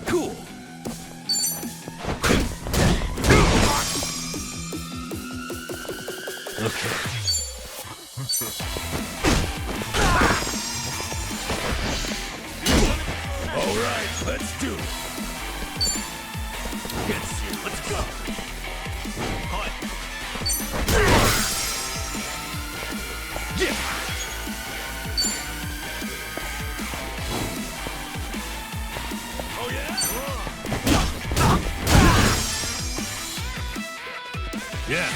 Cool. Okay. All right, let's do it. Let's go. Hi. Yeah. Oh yeah. Yeah.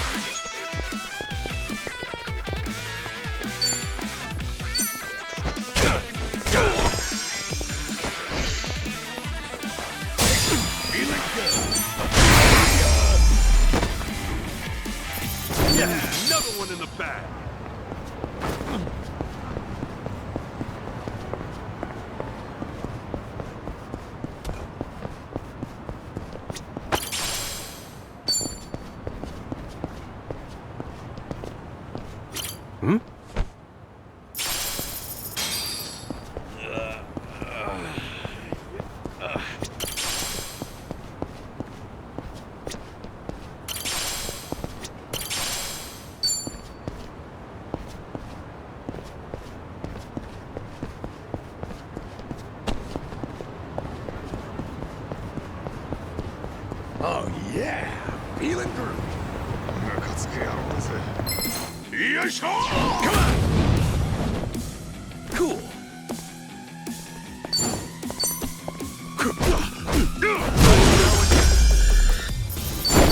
Feeling good. Yeah, another one in the bag. Hmm? Oh yeah, feeling good. Come on. Cool.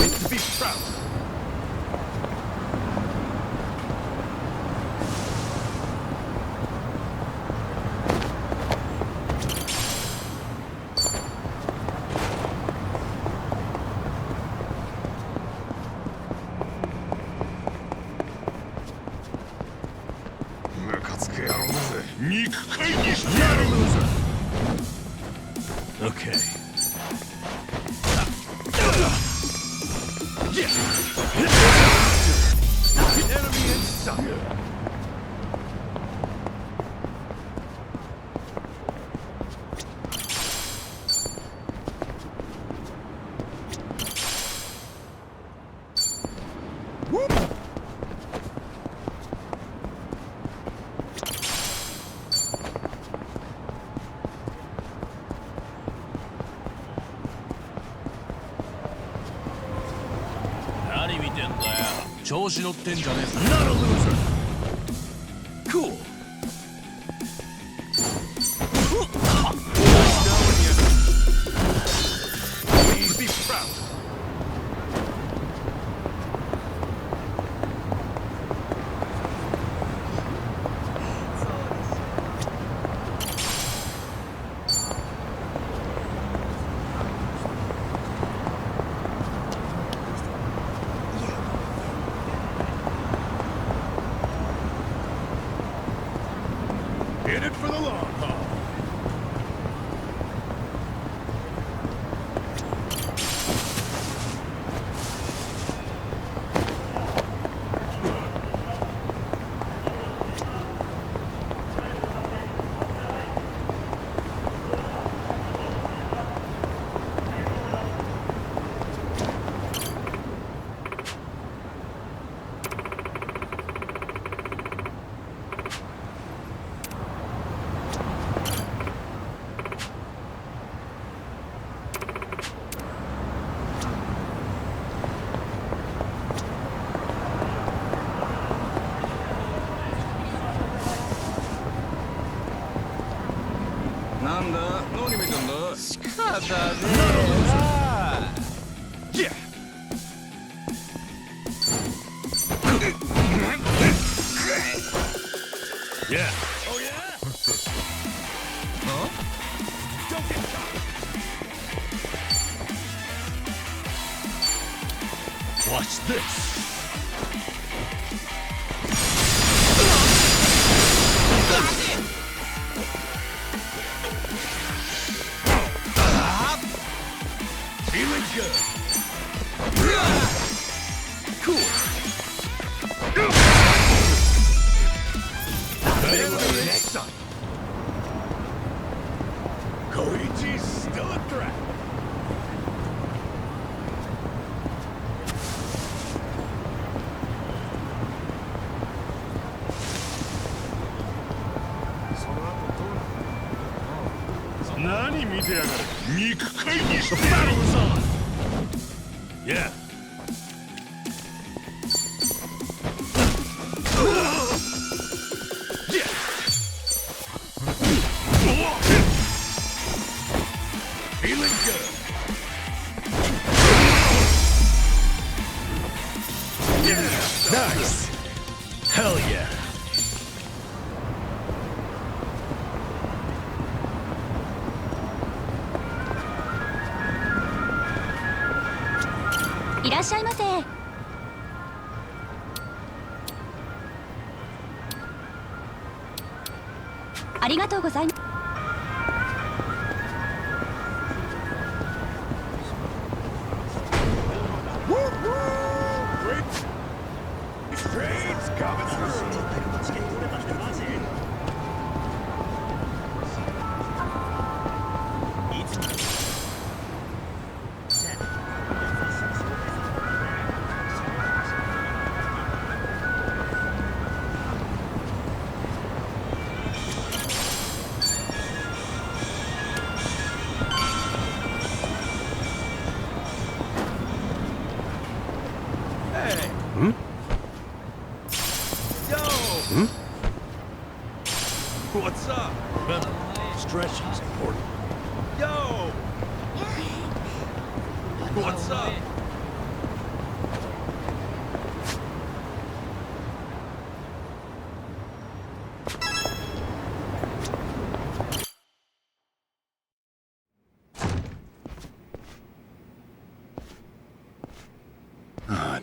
To be proud. Not a loser. Okay. Yeah. Enemy in sight. Whoop. Not a loser. Cool. Please be proud. In it for the long haul. Yeah. Yeah. Oh yeah. Huh? Don't get caught. Watch this. Feeling good. Cool. Next up. Koichi's still a threat. The battle is on! Yeah. Feeling good. Nice. Hell yeah.いらっしゃいませ。ありがとうございます。Trains coming through. Hey. Yo. What's up? Stretching's important. Yo. What's up?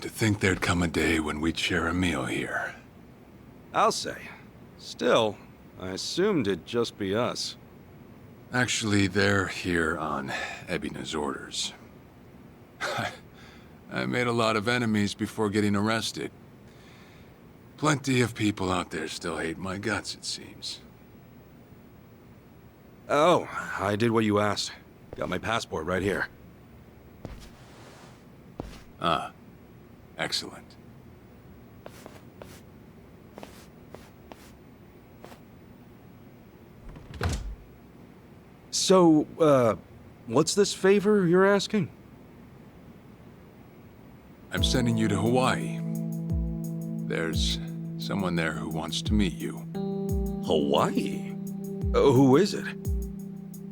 To think there'd come a day when we'd share a meal here. I'll say. Still, I assumed it'd just be us. Actually, they're here on Ebina's orders. I made a lot of enemies before getting arrested. Plenty of people out there still hate my guts, it seems. Oh, I did what you asked. Got my passport right here. Ah, excellent. So, what's this favor you're asking? I'm sending you to Hawaii. There's someone there who wants to meet you. Hawaii? Who is it?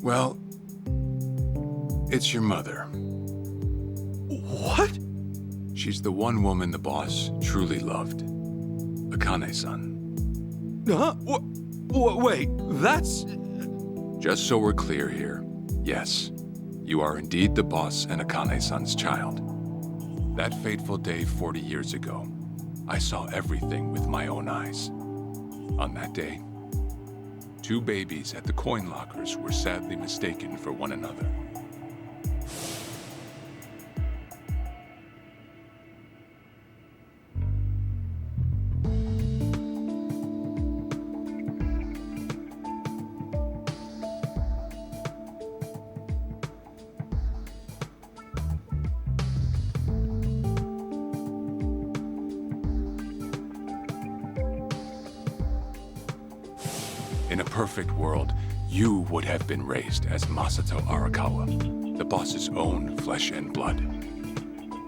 Well, it's your mother. What? She's the one woman the boss truly loved. Akane-san. Huh? Wait, that's... Just so we're clear here, yes, you are indeed the boss and Akane-san's child. That fateful day 40 years ago, I saw everything with my own eyes. On that day, 2 babies at the coin lockers were sadly mistaken for one another. In a perfect world, you would have been raised as Masato Arakawa, the boss's own flesh and blood.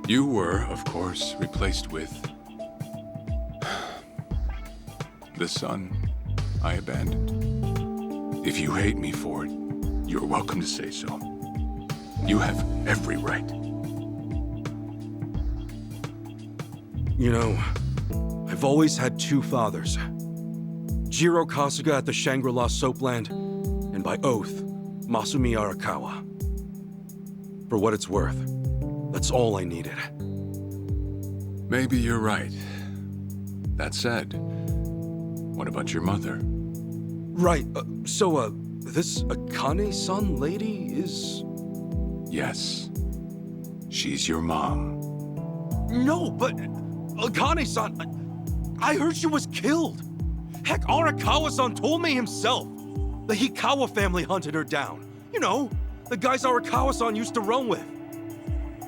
You were, of course, replaced with... the son I abandoned. If you hate me for it, you're welcome to say so. You have every right. You know, I've always had 2 fathers. Jiro Kasuga at the Shangri-La Soapland, and by oath, Masumi Arakawa. For what it's worth, that's all I needed. Maybe you're right. That said, what about your mother? Right, so, this Akane-san lady is... Yes. She's your mom. No, but... Akane-san... I heard she was killed! Heck, Arakawa-san told me himself. The Hikawa family hunted her down. You know, the guys Arakawa-san used to roam with.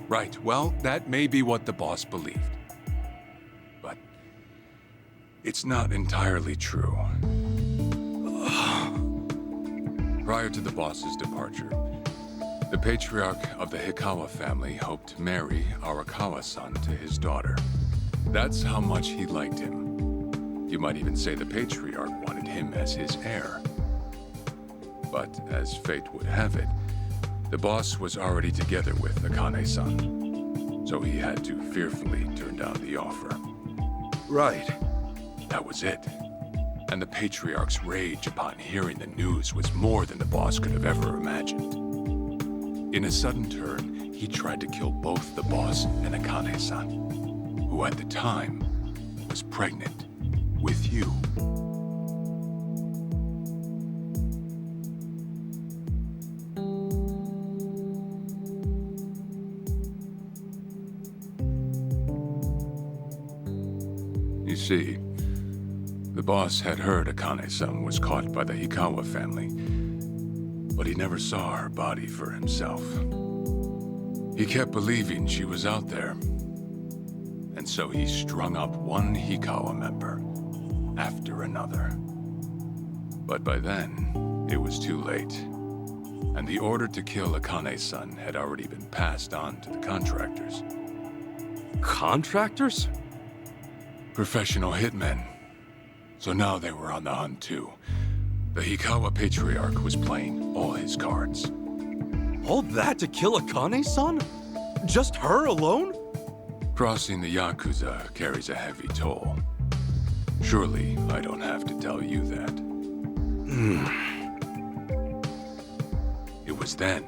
Right, well, that may be what the boss believed. But it's not entirely true. Prior to the boss's departure, the patriarch of the Hikawa family hoped to marry Arakawa-san to his daughter. That's how much he liked him. You might even say the patriarch wanted him as his heir. But as fate would have it, the boss was already together with Akane-san, so he had to fearfully turn down the offer. Right. That was it. And the patriarch's rage upon hearing the news was more than the boss could have ever imagined. In a sudden turn, he tried to kill both the boss and Akane-san, who at the time was pregnant with you. You see, the boss had heard Akane-san was caught by the Hikawa family, but he never saw her body for himself. He kept believing she was out there, and so he strung up one Hikawa member after another. But by then, it was too late, and the order to kill Akane-san had already been passed on to the contractors. Contractors? Professional hitmen. So now they were on the hunt too. The Hikawa patriarch was playing all his cards. All that to kill Akane-san? Just her alone? Crossing the Yakuza carries a heavy toll. Surely I don't have to tell you that. It was then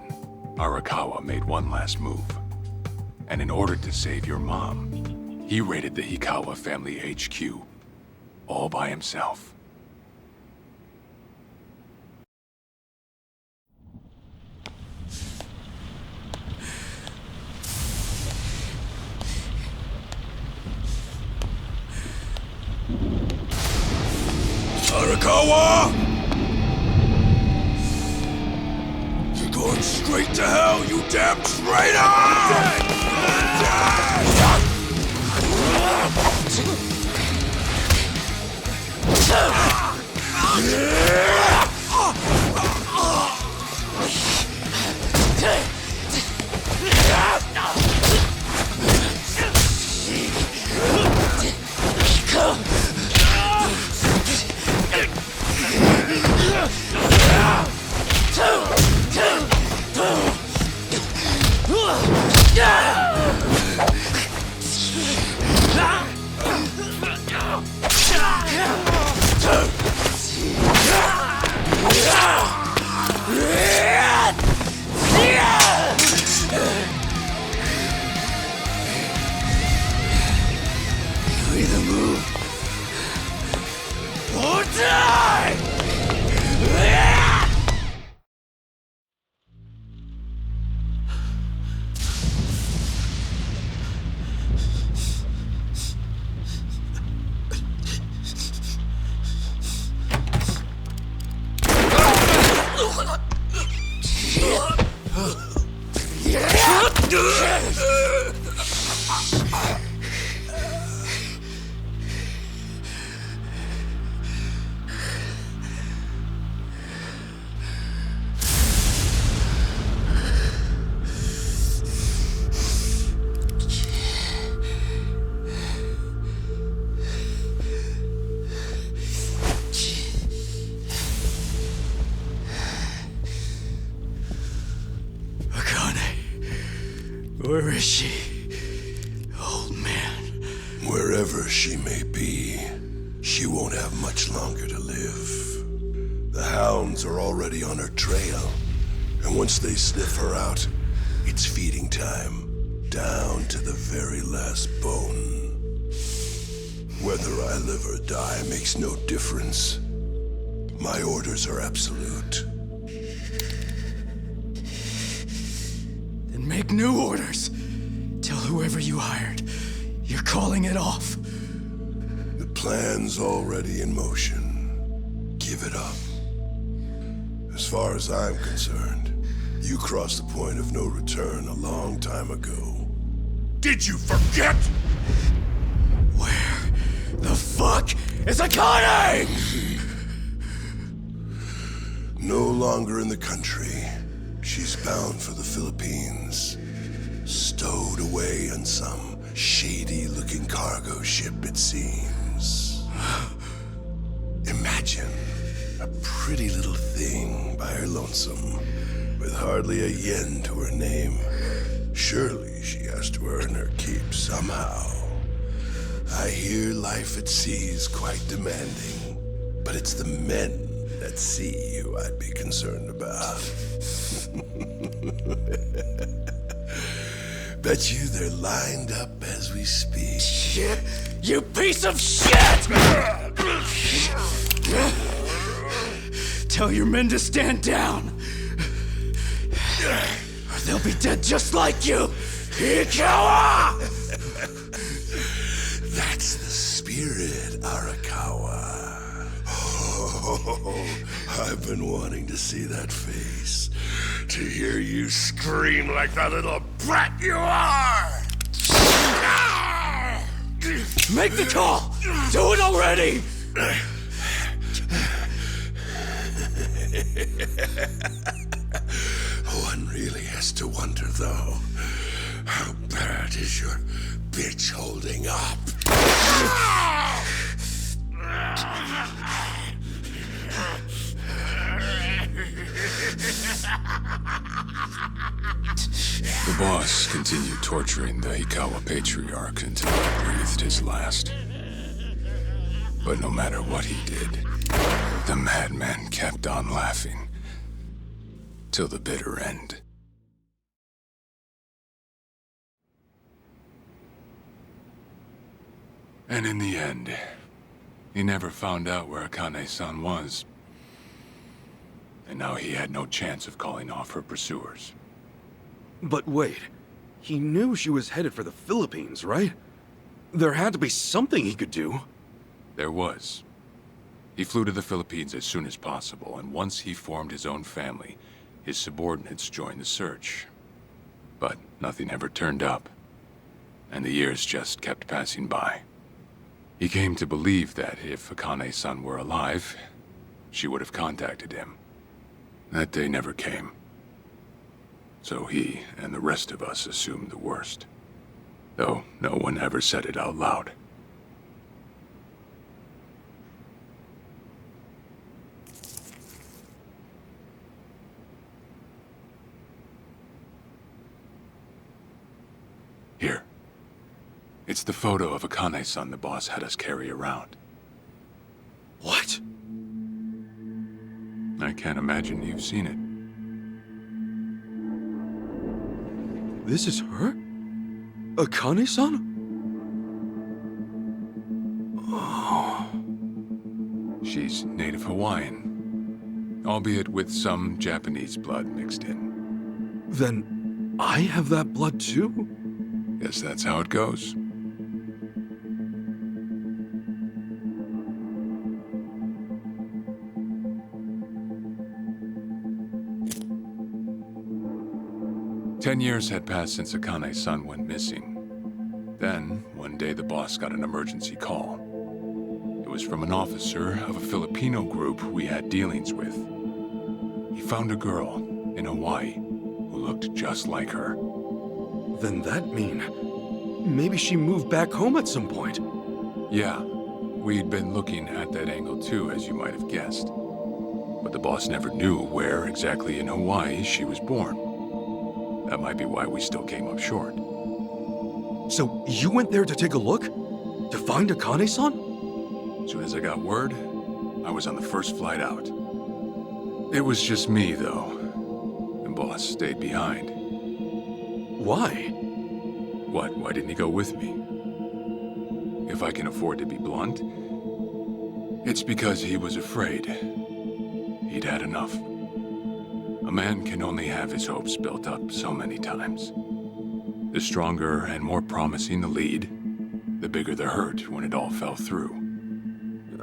Arakawa made one last move. And in order to save your mom, he raided the Hikawa family HQ, all by himself. Arakawa! You're going straight to hell, you damn traitor! You either move or die! Where is she? Old man. Wherever she may be, she won't have much longer to live. The hounds are already on her trail, and once they sniff her out, it's feeding time, down to the very last bone. Whether I live or die makes no difference. My orders are absolute. Then make new orders. Tell whoever you hired, you're calling it off. The plan's already in motion. give it up. As far as I'm concerned, you crossed the point of no return a long time ago. Did you forget? Where the fuck is Akane? No longer in the country. She's bound for the Philippines. Stowed away on some shady-looking cargo ship, it seems. Imagine a pretty little thing by her lonesome, with hardly a yen to her name. Surely she has to earn her keep somehow. I hear life at sea is quite demanding, but it's the men at sea who I'd be concerned about. Bet you they're lined up as we speak. Shit! You piece of shit! Tell your men to stand down, or they'll be dead just like you, Ikawa! That's the spirit, Arakawa. Oh, I've been wanting to see that face. To hear you scream like the little brat you are! Make the call! Do it already! One really has to wonder, though, how bad is your bitch holding up? The boss continued torturing the Hikawa patriarch until he breathed his last. But no matter what he did, the madman kept on laughing. Till the bitter end. And in the end, he never found out where Akane-san was. And now he had no chance of calling off her pursuers. But wait, he knew she was headed for the Philippines, right? There had to be something he could do. There was. He flew to the Philippines as soon as possible, and once he formed his own family, his subordinates joined the search. But nothing ever turned up, and the years just kept passing by. He came to believe that if Akane-san were alive, she would have contacted him. That day never came. So he and the rest of us assumed the worst. Though no one ever said it out loud. Here. It's the photo of Akane-san the boss had us carry around. What? I can't imagine you've seen it. This is her? Akane-san? She's native Hawaiian, albeit with some Japanese blood mixed in. Then I have that blood too? Guess that's how it goes. Ten years had passed since Akane-san went missing. Then, one day the boss got an emergency call. It was from an officer of a Filipino group we had dealings with. He found a girl in Hawaii who looked just like her. Then that mean maybe she moved back home at some point. Yeah, we'd been looking at that angle too, as you might have guessed. But the boss never knew where exactly in Hawaii she was born. That might be why we still came up short. So you went there to take a look? To find Akane-san? As soon as I got word, I was on the first flight out. It was just me, though. The boss stayed behind. Why? What? Why didn't he go with me? If I can afford to be blunt, it's because he was afraid. He'd had enough. A man can only have his hopes built up so many times. The stronger and more promising the lead, the bigger the hurt when it all fell through.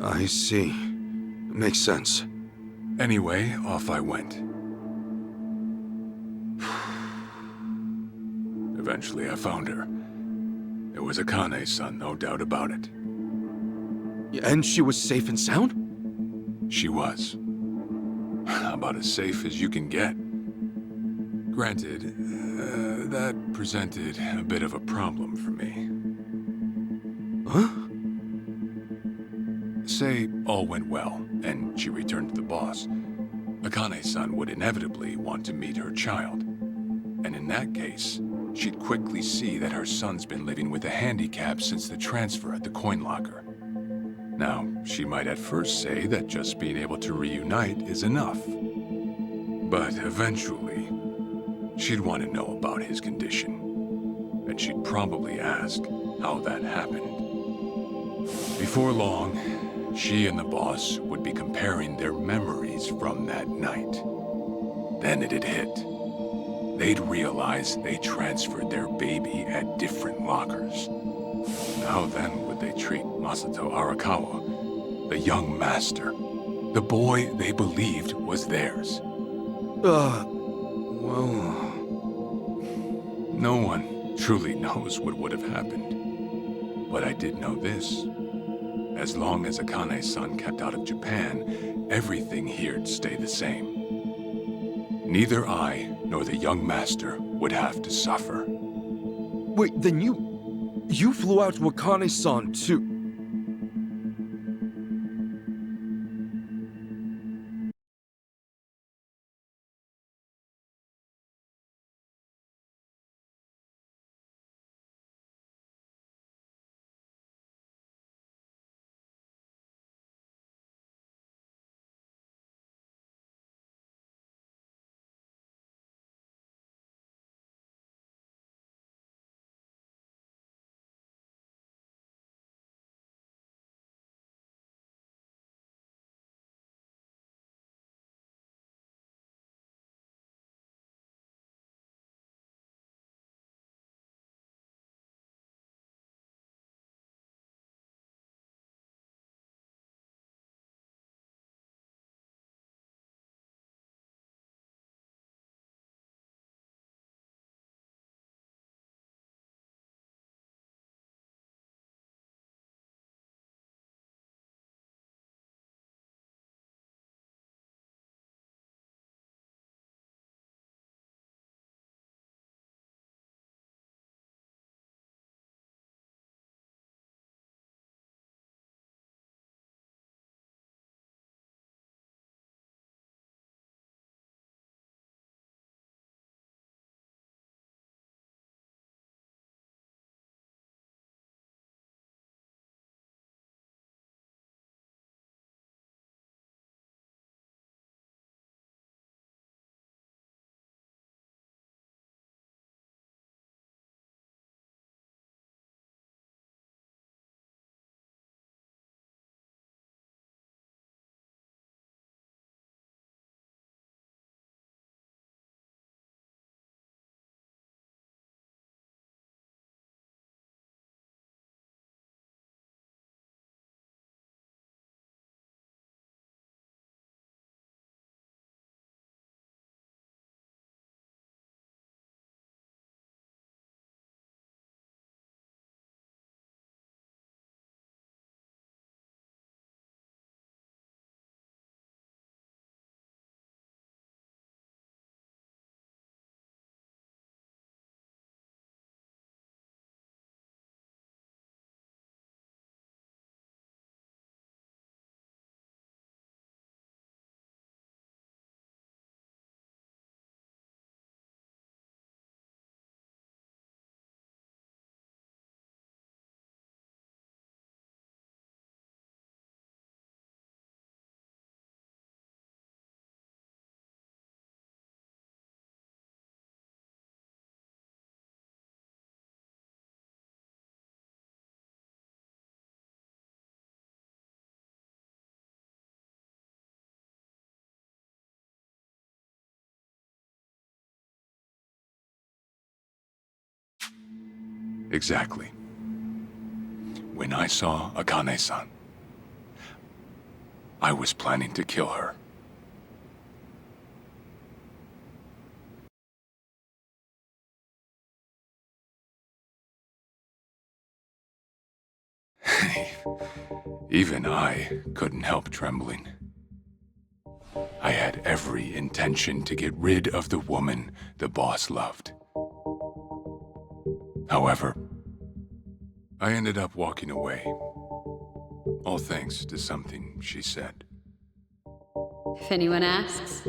I see. Makes sense. Anyway, off I went. Eventually, I found her. It was Akane's son, no doubt about it. And she was safe and sound? She was. About as safe as you can get. Granted, that presented a bit of a problem for me. Huh? Say all went well, and she returned to the boss. Akane's son would inevitably want to meet her child. And in that case, she'd quickly see that her son's been living with a handicap since the transfer at the coin locker. Now, she might at first say that just being able to reunite is enough. But eventually, she'd want to know about his condition. And she'd probably ask how that happened. Before long, she and the boss would be comparing their memories from that night. Then it'd hit. They'd realize they transferred their baby at different lockers. How then would they treat Masato Arakawa, the young master, the boy they believed was theirs? Well... No one truly knows what would have happened. But I did know this. As long as Akane's son kept out of Japan, everything here'd stay the same. Neither I nor the young master would have to suffer. Wait, then you flew out to Akane-san too? Exactly. When I saw Akane-san, I was planning to kill her. Even I couldn't help trembling. I had every intention to get rid of the woman the boss loved. However, I ended up walking away, all thanks to something she said. If anyone asks,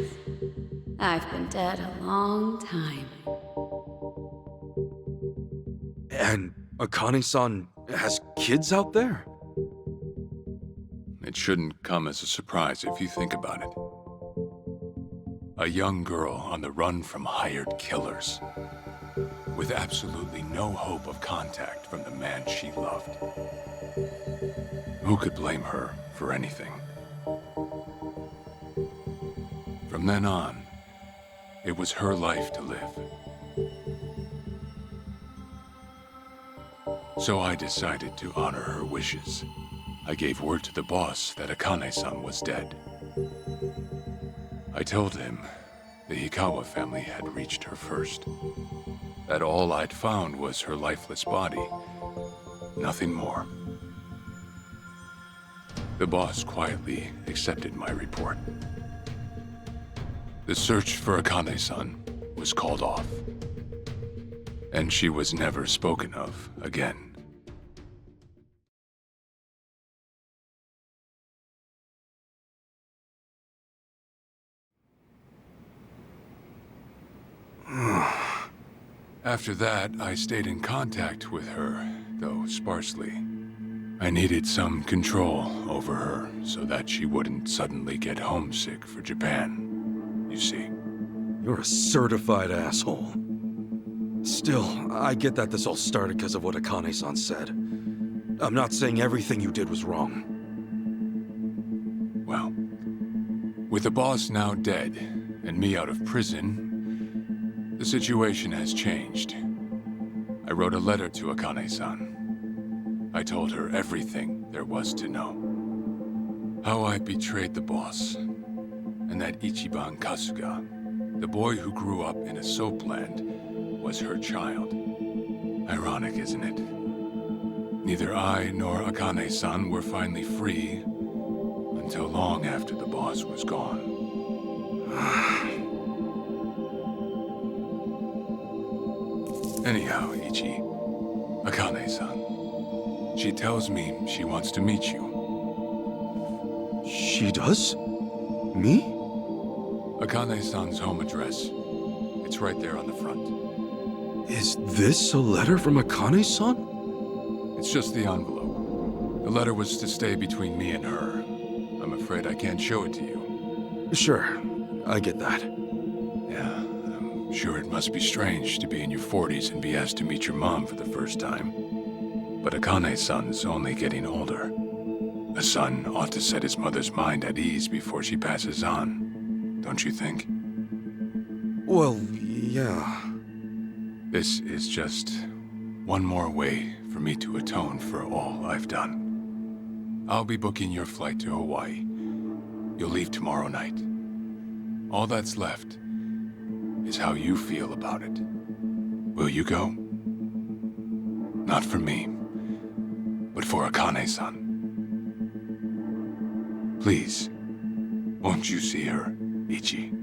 I've been dead a long time. And Akane-san has kids out there? It shouldn't come as a surprise if you think about it. A young girl on the run from hired killers, with absolutely no hope of contact from the man she loved. Who could blame her for anything? From then on, it was her life to live. So I decided to honor her wishes. I gave word to the boss that Akane-san was dead. I told him the Hikawa family had reached her first. That all I'd found was her lifeless body. Nothing more. The boss quietly accepted my report. The search for Akane-san was called off. And she was never spoken of again. After that, I stayed in contact with her, though sparsely. I needed some control over her so that she wouldn't suddenly get homesick for Japan, you see. You're a certified asshole. Still, I get that this all started because of what Akane-san said. I'm not saying everything you did was wrong. Well, with the boss now dead and me out of prison, the situation has changed. I wrote a letter to Akane-san. I told her everything there was to know. How I betrayed the boss, and that Ichiban Kasuga, the boy who grew up in a soapland, was her child. Ironic, isn't it? Neither I nor Akane-san were finally free until long after the boss was gone. Anyhow, Ichi, Akane-san, she tells me she wants to meet you. She does? Me? Akane-san's home address. It's right there on the front. Is this a letter from Akane-san? It's just the envelope. The letter was to stay between me and her. I'm afraid I can't show it to you. Sure, I get that. Yeah, I'm sure it must be strange to be in your 40s and be asked to meet your mom for the first time. But Akane-san's only getting older. A son ought to set his mother's mind at ease before she passes on, don't you think? Well, yeah. This is just one more way for me to atone for all I've done. I'll be booking your flight to Hawaii. You'll leave tomorrow night. All that's left is how you feel about it. Will you go? Not for me, but for Akane-san. Please, won't you see her, Ichi?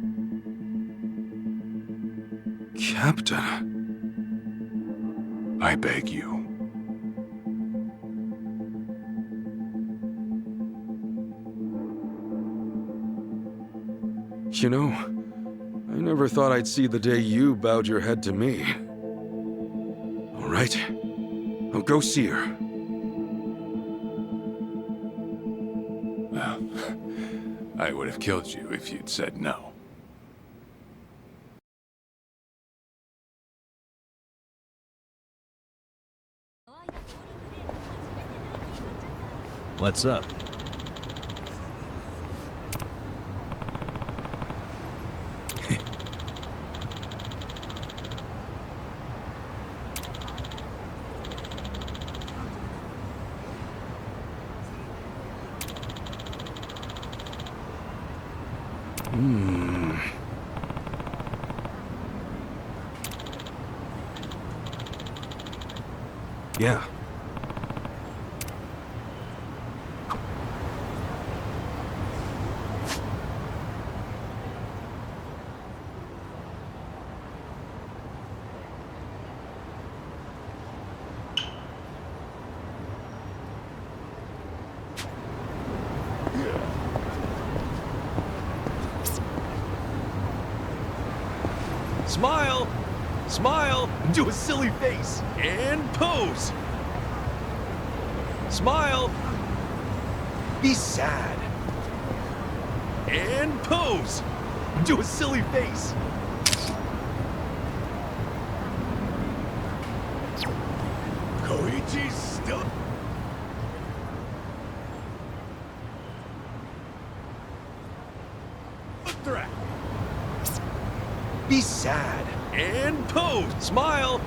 Captain. I beg you. You know, I never thought I'd see the day you bowed your head to me. All right, I'll go see her. Well, I would have killed you if you'd said no. What's up? Yeah. Smile! Smile! Do a silly face! And pose! Smile! Be sad! And pose! Do a silly face! Koichi's still... A threat! Be sad and pose. Smile.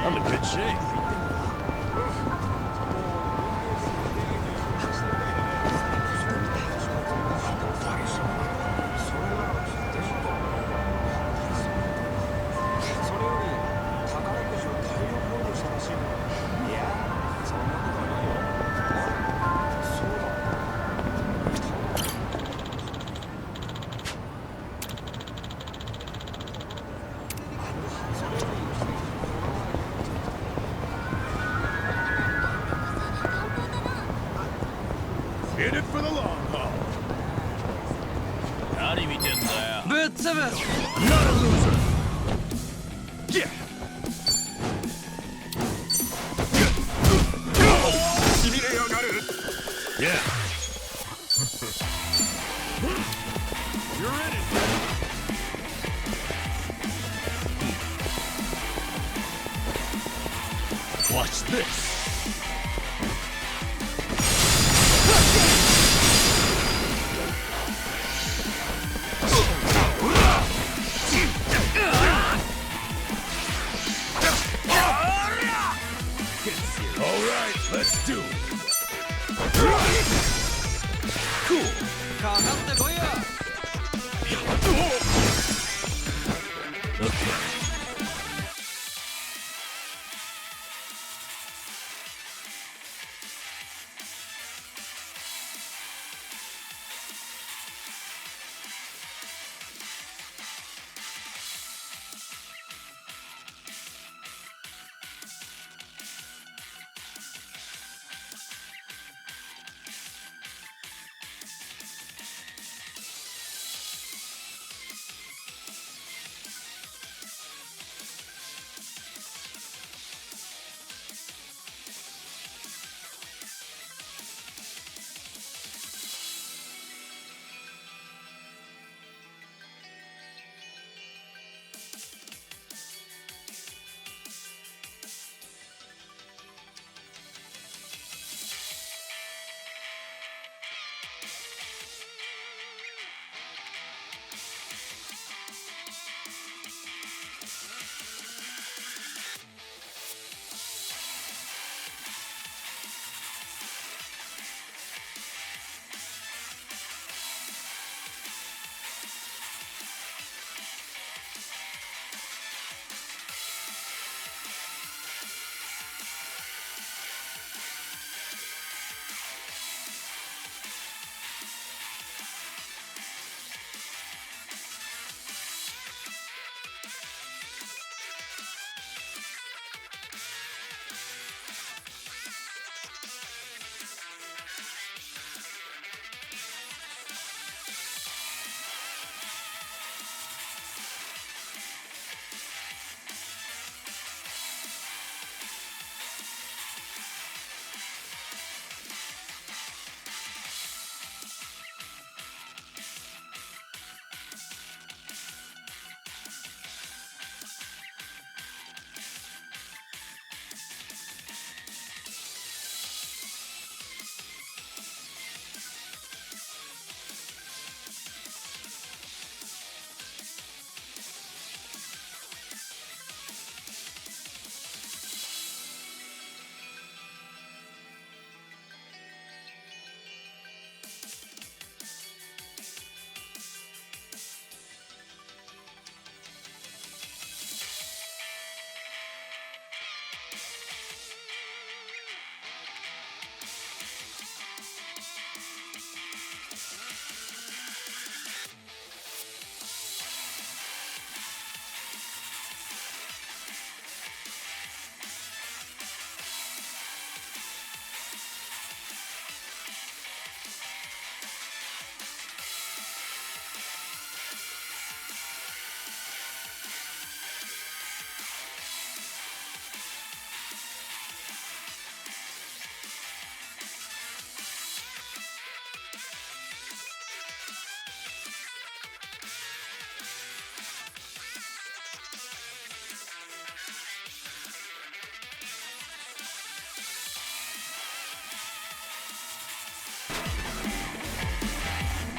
I'm in good shape. In it for the long haul. 何見てんだよ。ぶっ潰す。Not a loser. Yeah. しびれやがる。Yeah. You're in it. Watch this. Let's do it. Cool. かかってこいや。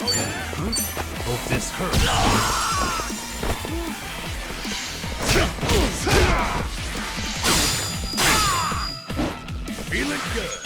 Okay. Hope this hurts. Feeling good.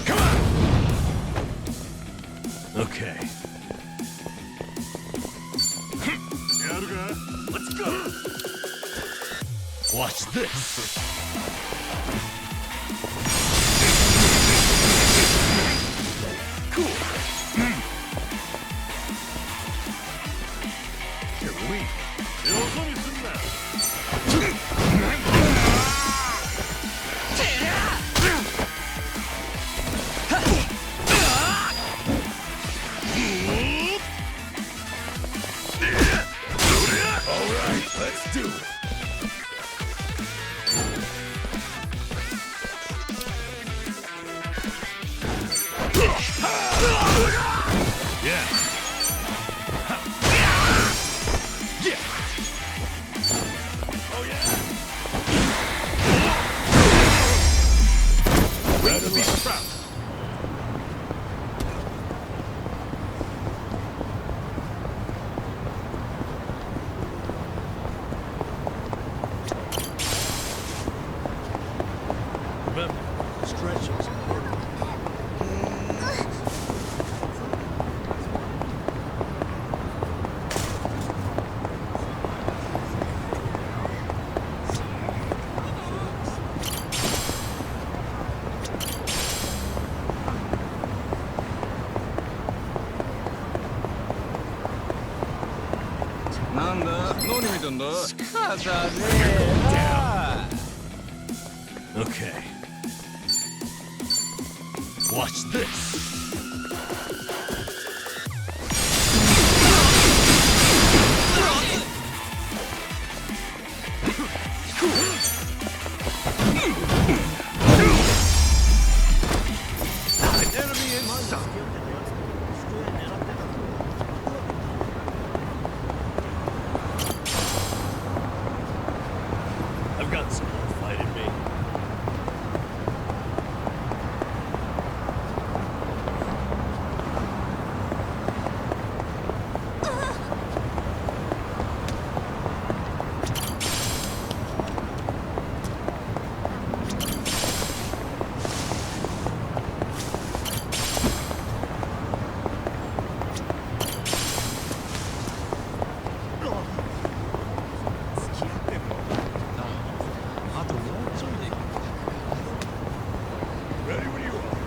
Come on! Okay. Let's go! Watch this! Cool! Here we Let's do it! Okay. Watch this. Enemy in sight. I've got some more fight in me. Ready when you are.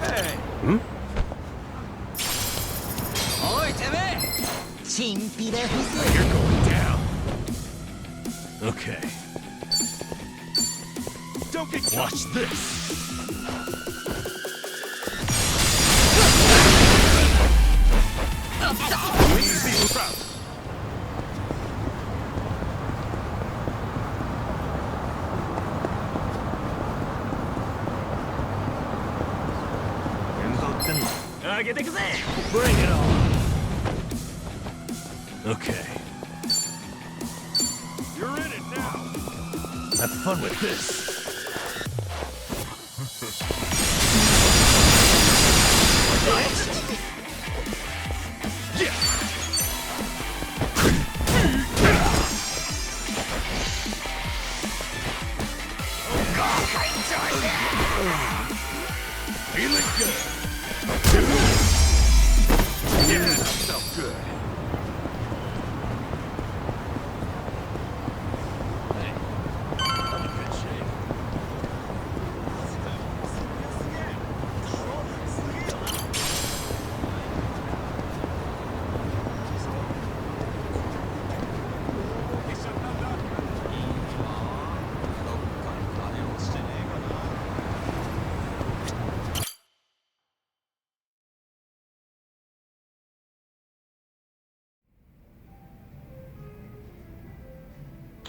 Hey! Hmm? You're going down. Okay. Don't get Watch this. Easy trout. Bring it on. Okay. You're in it now. Have fun with this. Feeling good. Yeah, that felt good. Hey, I'm in good shape.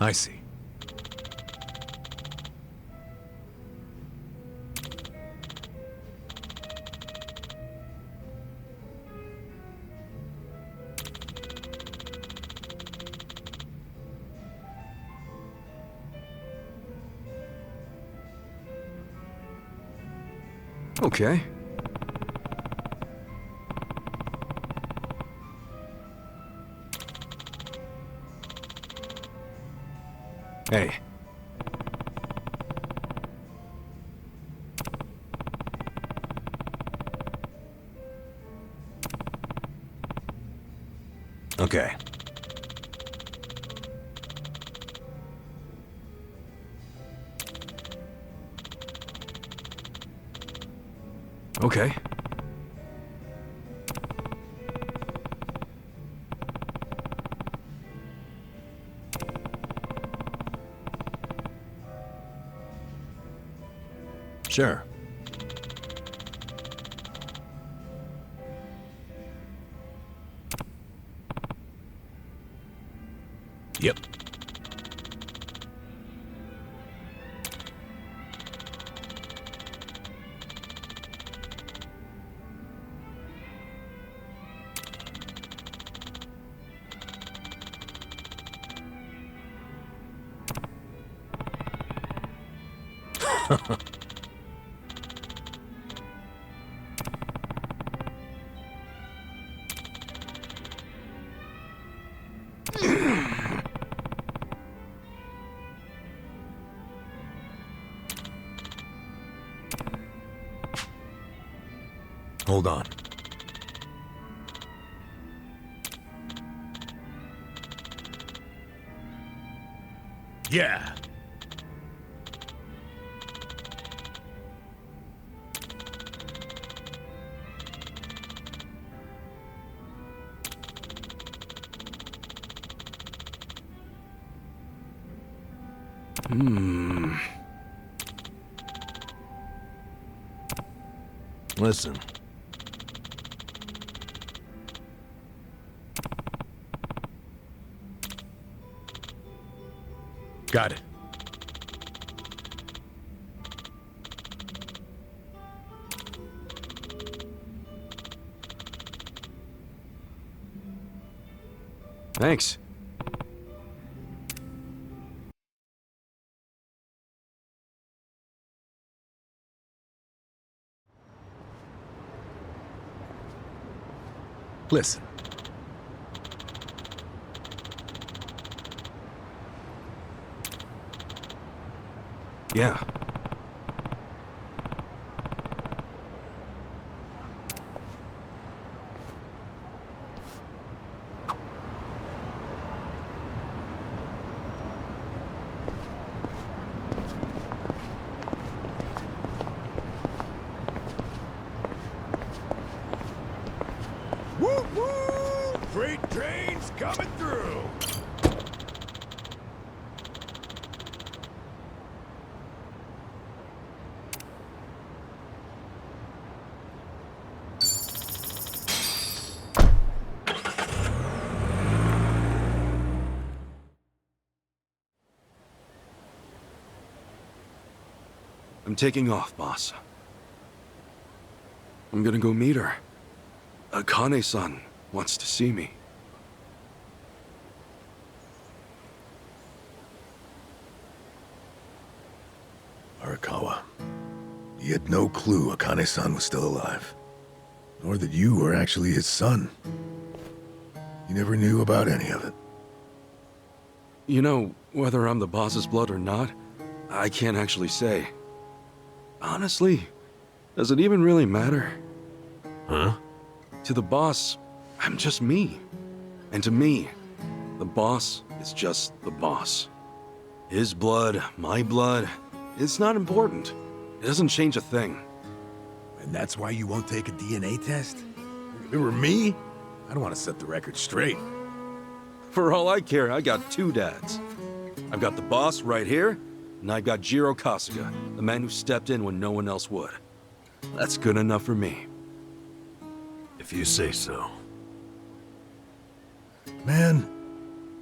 I see. Okay. Hey. Okay. Okay. Sure. Yep. Hold on. Yeah. Listen. Got it. Thanks. Listen. Yeah. Woo woo! Freight trains coming through! I'm taking off, boss. I'm gonna go meet her. Akane-san wants to see me. Arakawa, he had no clue Akane-san was still alive. Nor that you were actually his son. He never knew about any of it. You know, whether I'm the boss's blood or not, I can't actually say. Honestly, does it even really matter? Huh? To the boss, I'm just me. And to me, the boss is just the boss. His blood, my blood, it's not important. It doesn't change a thing. And that's why you won't take a DNA test? If it were me, I'd want to set the record straight. For all I care, I got two dads. I've got the boss right here, and I've got Jiro Kasuga, the man who stepped in when no one else would. That's good enough for me. If you say so. Man,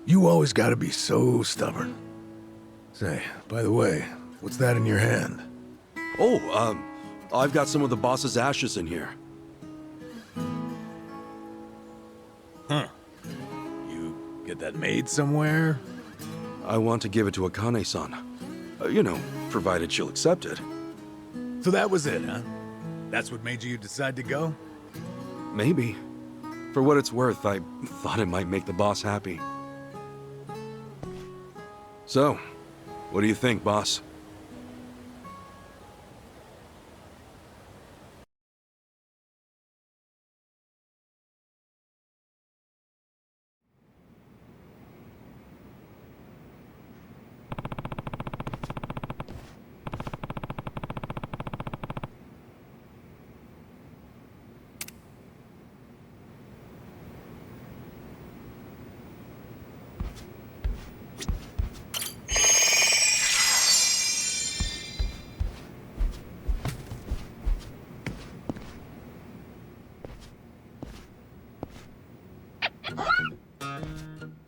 you always gotta be so stubborn. Say, by the way, what's that in your hand? Oh, I've got some of the boss's ashes in here. Huh. You get that made somewhere? I want to give it to Akane-san. You know, provided she'll accept it. So that was it, huh? That's what made you decide to go? Maybe. For what it's worth, I thought it might make the boss happy. So, what do you think, boss?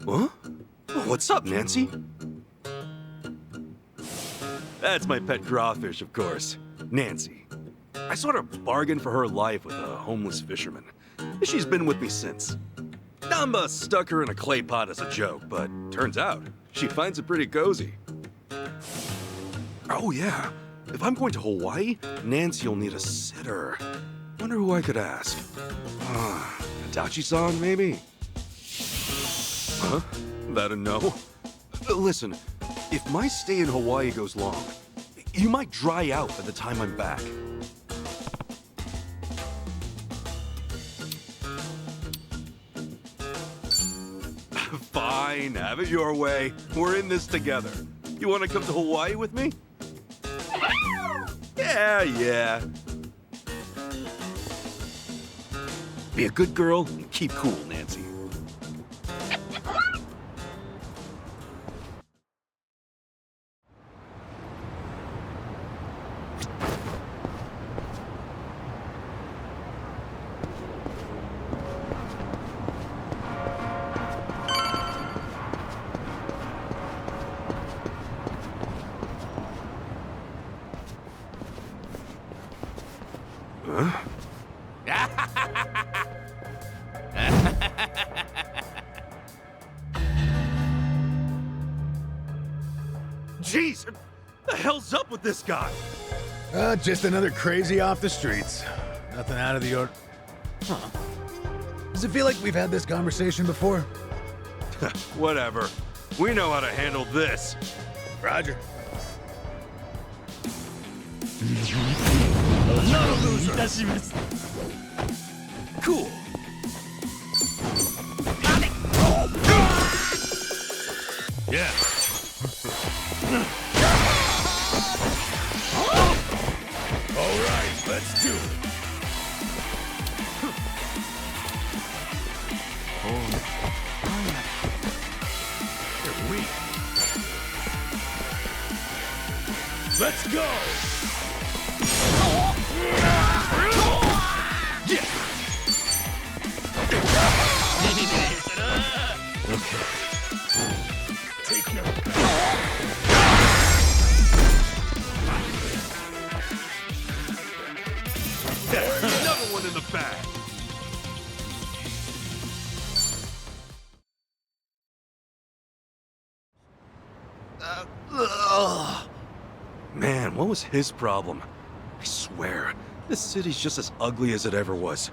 Huh? What's up, Nancy? That's my pet crawfish, of course. Nancy. I sort of bargained for her life with a homeless fisherman. She's been with me since. Damba stuck her in a clay pot as a joke, but turns out she finds it pretty cozy. Oh yeah, if I'm going to Hawaii, Nancy'll need a sitter. Wonder who I could ask. Itachi-san, maybe? Huh? That a no? Listen, if my stay in Hawaii goes long, you might dry out by the time I'm back. Fine, have it your way. We're in this together. You want to come to Hawaii with me? Yeah. Be a good girl and keep cool, Nancy. Jeez, what the hell's up with this guy? Just another crazy off the streets. Nothing out of the ordinary. Huh. Does it feel like we've had this conversation before? Whatever. We know how to handle this. Roger. Not a loser. Cool. Yeah. All right, let's do it. They're weak. Let's go. Okay. Take note. Another one in the bag. Man, what was his problem? I swear, this city's just as ugly as it ever was.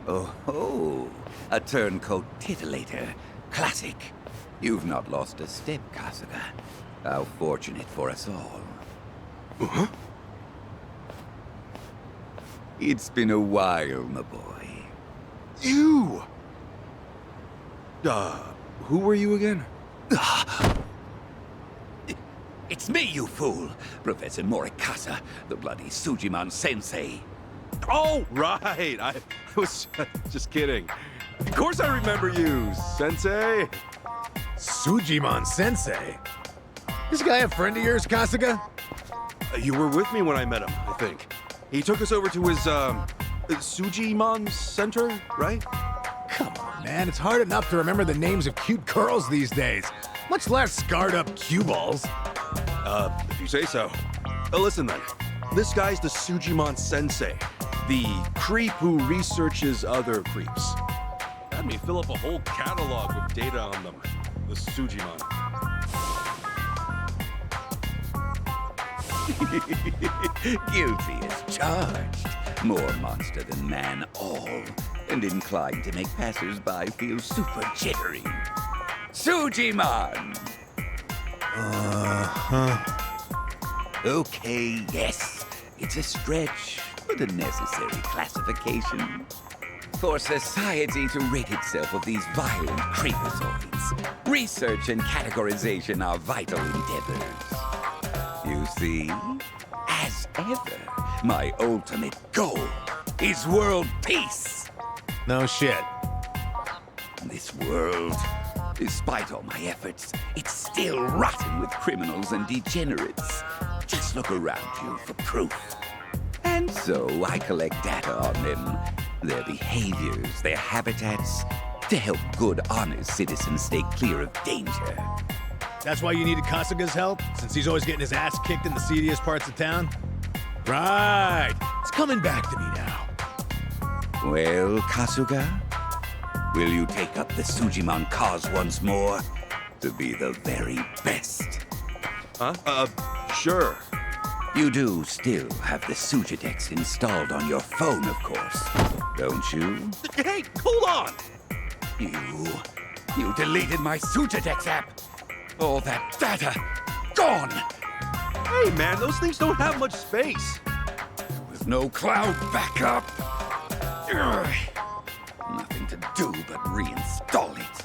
Oh, a turncoat titillator. Classic. You've not lost a step, Kasuga. How fortunate for us all. Huh? It's been a while, my boy. You! Who were you again? It's me, you fool! Professor Morikasa, the bloody Sujiman sensei. Oh, right! I was just kidding. Of course I remember you, Sensei! Sujiman Sensei? This guy a friend of yours, Kasuga? You were with me when I met him, I think. He took us over to his, Sujimon Center, right? Come on, man. It's hard enough to remember the names of cute girls these days, much less scarred-up cue balls. If you say so. Listen then. This guy's the Sujimon Sensei, the creep who researches other creeps. Had me fill up a whole catalog with data on them. The Sujimon. Guilty as charged. More monster than man all, and inclined to make passers-by feel super jittery. Sujiman! Okay, yes. It's a stretch, but a necessary classification. For society to rid itself of these violent creepazoids, research and categorization are vital endeavors. You see, as ever, my ultimate goal is world peace. No shit. This world, despite all my efforts, it's still rotten with criminals and degenerates. Just look around you for proof. And so I collect data on them, their behaviors, their habitats, to help good, honest citizens stay clear of danger. That's why you needed Kasuga's help, since he's always getting his ass kicked in the seediest parts of town? Right. It's coming back to me now. Well, Kasuga, will you take up the Sujiman cause once more to be the very best? Huh? Sure. You do still have the Sujidex installed on your phone, of course, don't you? Hey, hold on! You deleted my Sujidex app. All that data, gone! Hey, man, those things don't have much space. With no cloud backup. Ugh. Nothing to do but reinstall it.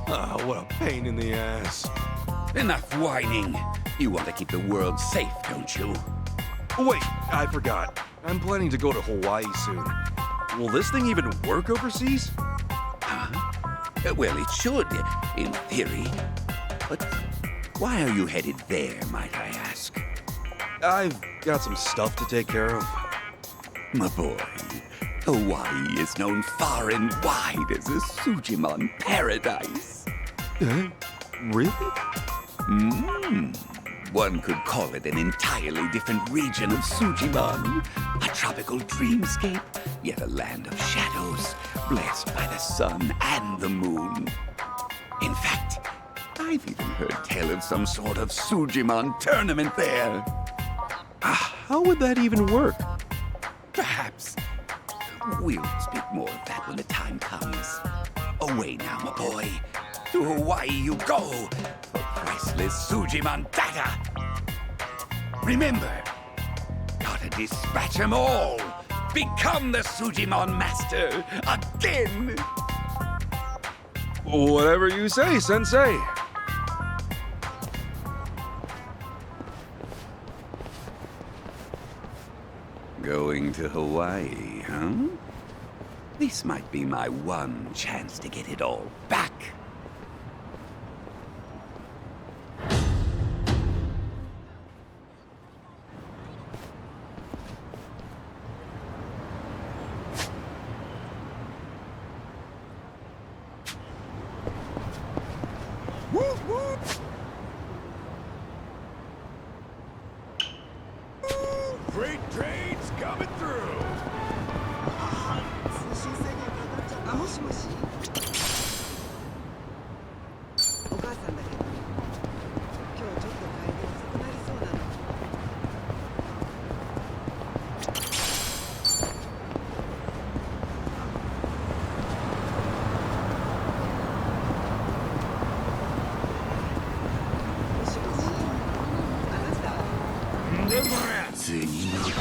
Ah, what a pain in the ass. Enough whining. You want to keep the world safe, don't you? Wait, I forgot. I'm planning to go to Hawaii soon. Will this thing even work overseas? Well, it should, in theory. But why are you headed there, might I ask? I've got some stuff to take care of. My boy, Hawaii is known far and wide as a Sujimon paradise. Really? One could call it an entirely different region of Sujimon. A tropical dreamscape, yet a land of shadows, blessed by the sun and the moon. In fact, I've even heard tell of some sort of Sujimon tournament there. How would that even work? Perhaps. We'll speak more of that when the time comes. Away now, my boy. To Hawaii you go for priceless Sujimon data. Remember, gotta dispatch 'em all. Become the Sujimon master again. Whatever you say, Sensei. Going to Hawaii, huh? This might be my one chance to get it all back. Freight trains coming through. あ、もしもし。お母さんだけど、今日ちょっと帰り遅くなりそうなの。もしもし。あなた。ついに乗って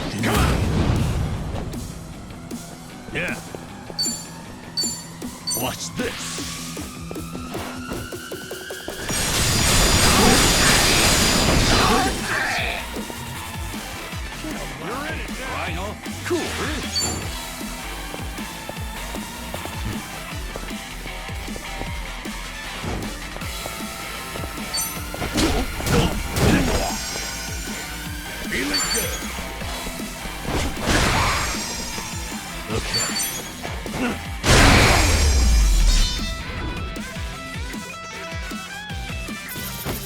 Yeah. Watch this. You're in it now. I know. Cool. Feeling good.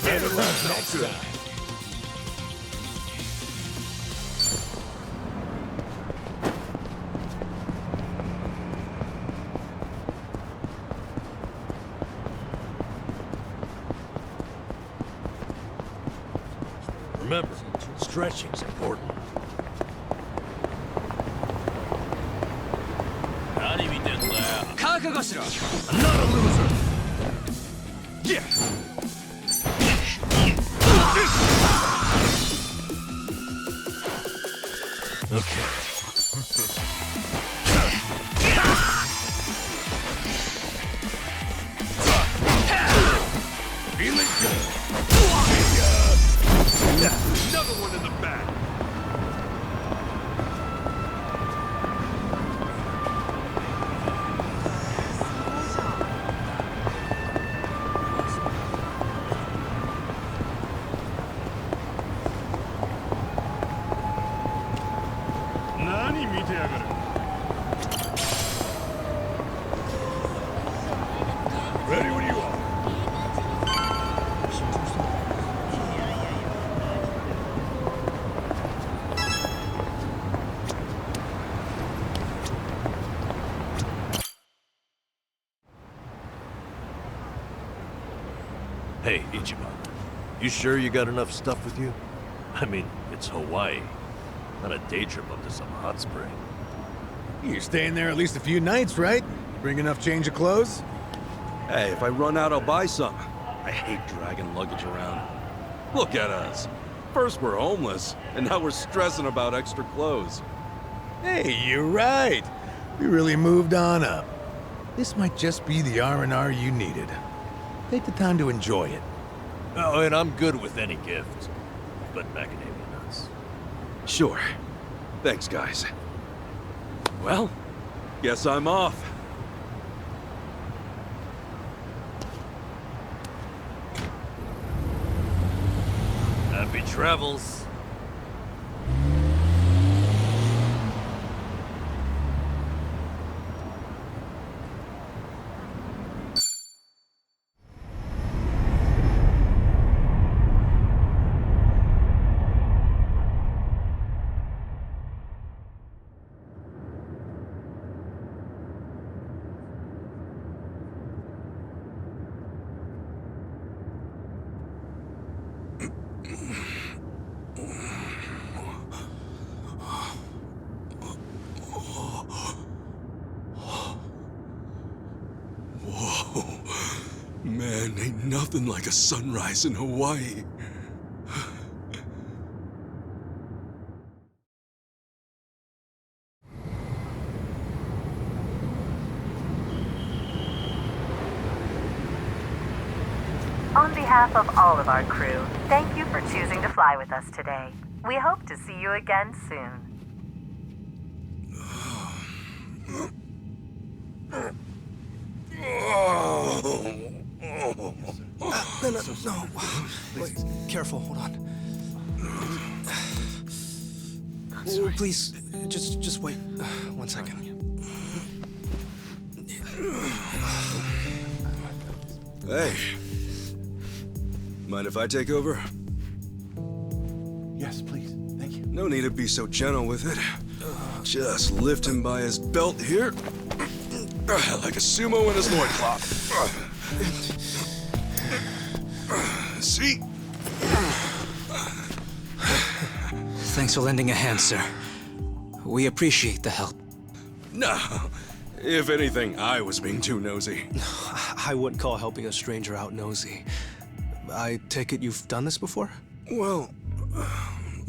Better luck next time. Remember, stretching's important. I'm not a loser. Yeah. Okay. Feeling good. Another one in the back. Ready when you are. Hey, Ichiban. You sure you got enough stuff with you? I mean, it's Hawaii. Not a day trip up to some hot spring. You're staying there at least a few nights, right? Bring enough change of clothes? Hey, if I run out, I'll buy some. I hate dragging luggage around. Look at us. First we're homeless, and now we're stressing about extra clothes. Hey, you're right. We really moved on up. This might just be the R&R you needed. Take the time to enjoy it. Oh, and I'm good with any gift, but macadamia nuts. Sure. Thanks, guys. Well, guess I'm off. Happy travels. Man, ain't nothing like a sunrise in Hawaii. On behalf of all of our crew, thank you for choosing to fly with us today. We hope to see you again soon. No. Wait, careful, hold on. Oh, please, just wait 1 second. Hey. Mind if I take over? Yes, please. Thank you. No need to be so gentle with it. Just lift him by his belt here. Like a sumo in his loincloth. See? Thanks for lending a hand, sir. We appreciate the help. No. If anything, I was being too nosy. I wouldn't call helping a stranger out nosy. I take it you've done this before? Well,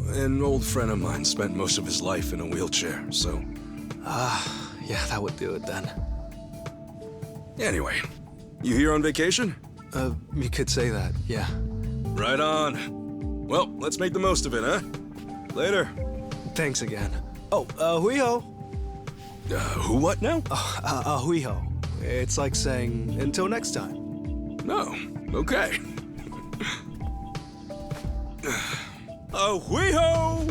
an old friend of mine spent most of his life in a wheelchair, so... Yeah, that would do it then. Anyway, you here on vacation? You could say that, yeah. Right on. Well, let's make the most of it, huh? Later. Thanks again. Oh, hui-ho. Who what now? Hui-ho. It's like saying, until next time. No, okay. Hui-ho!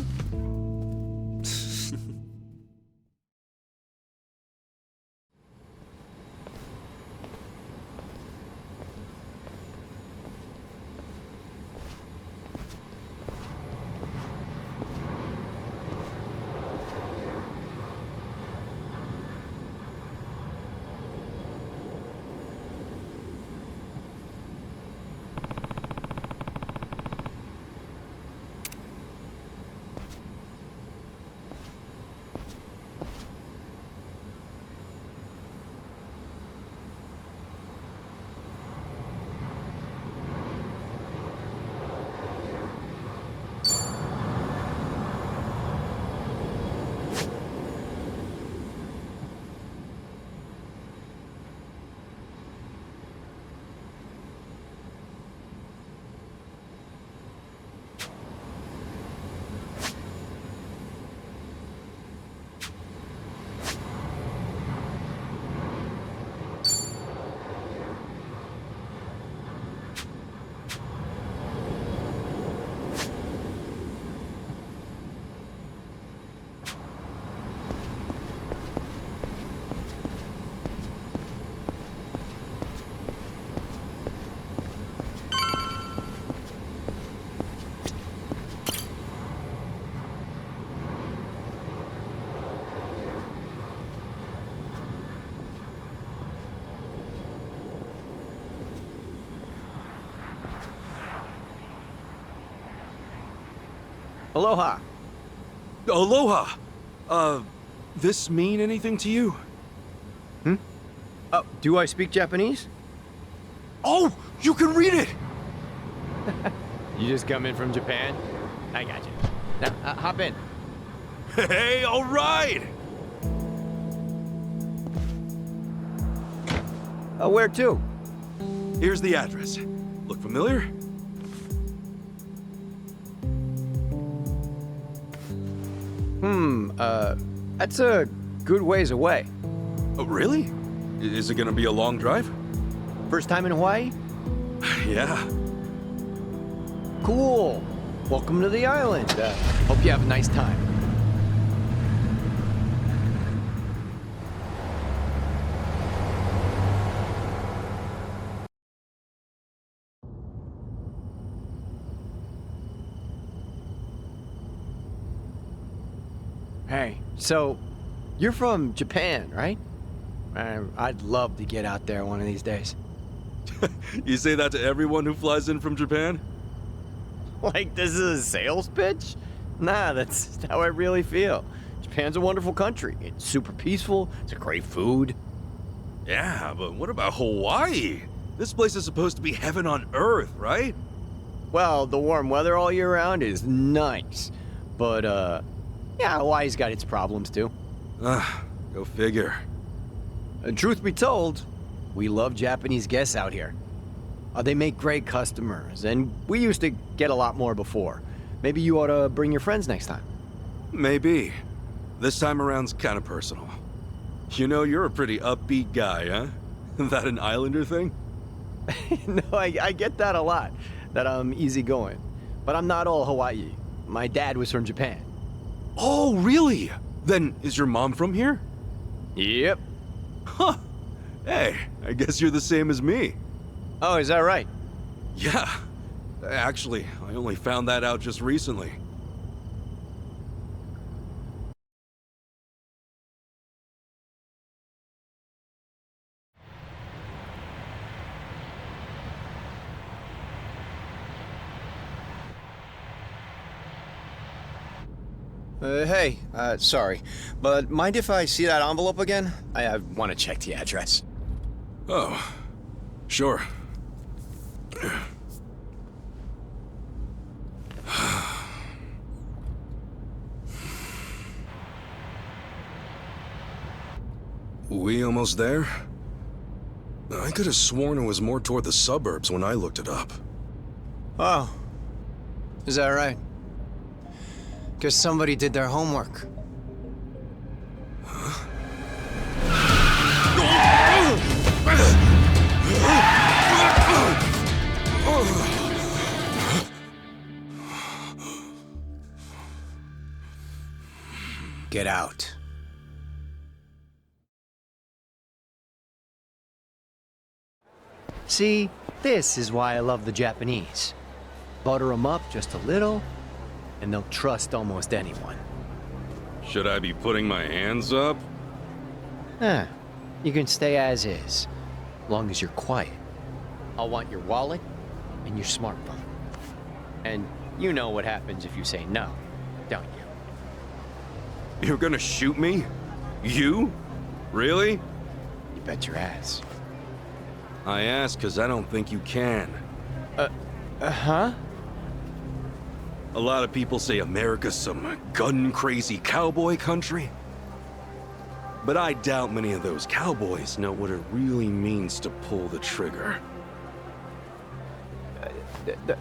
Aloha. Aloha! This mean anything to you? Do I speak Japanese? Oh! You can read it! You just come in from Japan? I got you. Now, hop in. Hey, all right! Where to? Here's the address. Look familiar? That's a good ways away. Oh, really? Is it gonna be a long drive? First time in Hawaii? Yeah. Cool. Welcome to the island. Hope you have a nice time. Hey, so you're from Japan, right? I'd love to get out there one of these days. You say that to everyone who flies in from Japan? Like this is a sales pitch? Nah, that's how I really feel. Japan's a wonderful country. It's super peaceful. It's a great food. Yeah, but what about Hawaii? This place is supposed to be heaven on earth, right? Well, the warm weather all year round is nice. But, yeah, Hawaii's got its problems too. Go figure. Truth be told, we love Japanese guests out here. They make great customers, and we used to get a lot more before. Maybe you ought to bring your friends next time. Maybe. This time around's kind of personal. You know, you're a pretty upbeat guy, huh? That an Islander thing? No, I get that a lot, that I'm easygoing. But I'm not all Hawaii. My dad was from Japan. Oh, really? Then is your mom from here? Yep. Huh. Hey, I guess you're the same as me. Oh, is that right? Yeah. Actually, I only found that out just recently. Hey, sorry, but mind if I see that envelope again? I want to check the address. Oh, sure. We almost there? I could have sworn it was more toward the suburbs when I looked it up. Oh, is that right? Guess somebody did their homework. Get out. See, this is why I love the Japanese. Butter them up just a little, and they'll trust almost anyone. Should I be putting my hands up? You can stay as is, long as you're quiet. I'll want your wallet and your smartphone. And you know what happens if you say no, don't you? You're gonna shoot me? You? Really? You bet your ass. I ask because I don't think you can. Huh? A lot of people say America's some gun-crazy cowboy country. But I doubt many of those cowboys know what it really means to pull the trigger.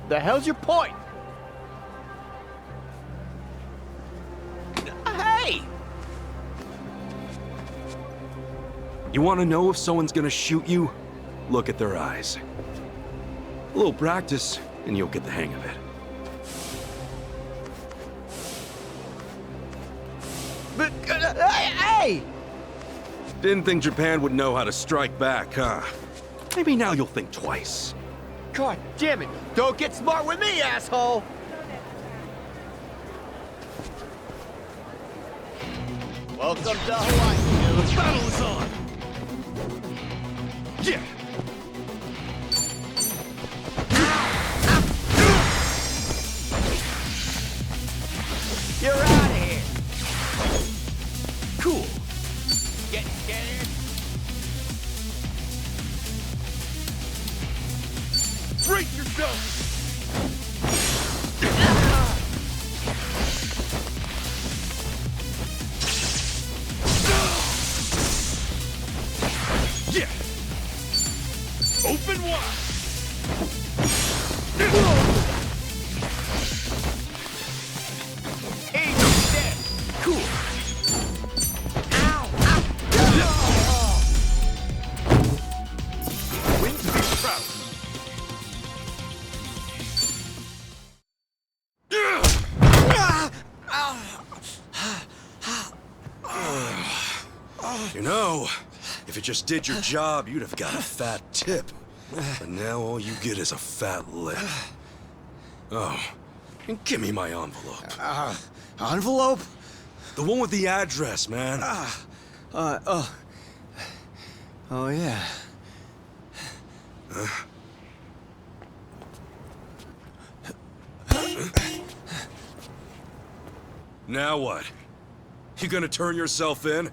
The hell's your point? Hey! You want to know if someone's gonna shoot you? Look at their eyes. A little practice, and you'll get the hang of it. But, hey! Didn't think Japan would know how to strike back, huh? Maybe now you'll think twice. God damn it! Don't get smart with me, asshole! Welcome to Hawaii. The battle is on! Yeah! You're out of here! Cool. Get scared? Brace yourself! Yeah! Open wide! Hey, you're dead. Cool. Win to be proud. You know, if it just did your job, you'd have got a fat tip. But now all you get is a fat lip. Oh, and give me my envelope. Envelope? The one with the address, man. Oh, yeah. Now what? You gonna turn yourself in?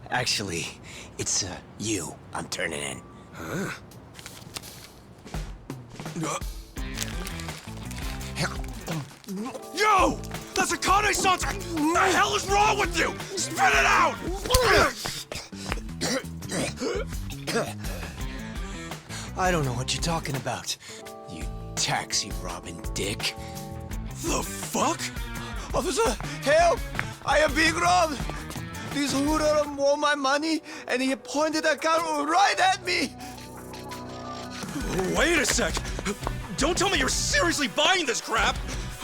Actually, it's, you I'm turning in. Huh? Yo! That's a Kane-san! What the hell is wrong with you? Spit it out! I don't know what you're talking about, you taxi robbing dick. The fuck? Officer, help! I am being robbed! This hoodlum want my money, and he pointed a gun right at me! Wait a sec! Don't tell me you're seriously buying this crap!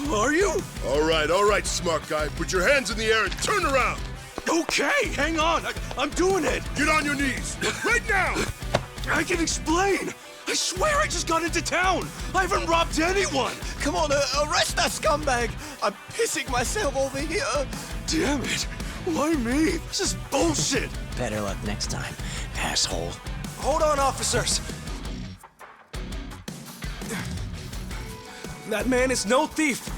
Are you? All right, smart guy. Put your hands in the air and turn around. Okay, hang on. I'm doing it. Get on your knees. Right now! I can explain. I swear I just got into town. I haven't robbed anyone. Come on, arrest that scumbag! I'm pissing myself over here! Damn it. Why me? This is bullshit. Better luck next time, asshole. Hold on, officers. That man is no thief.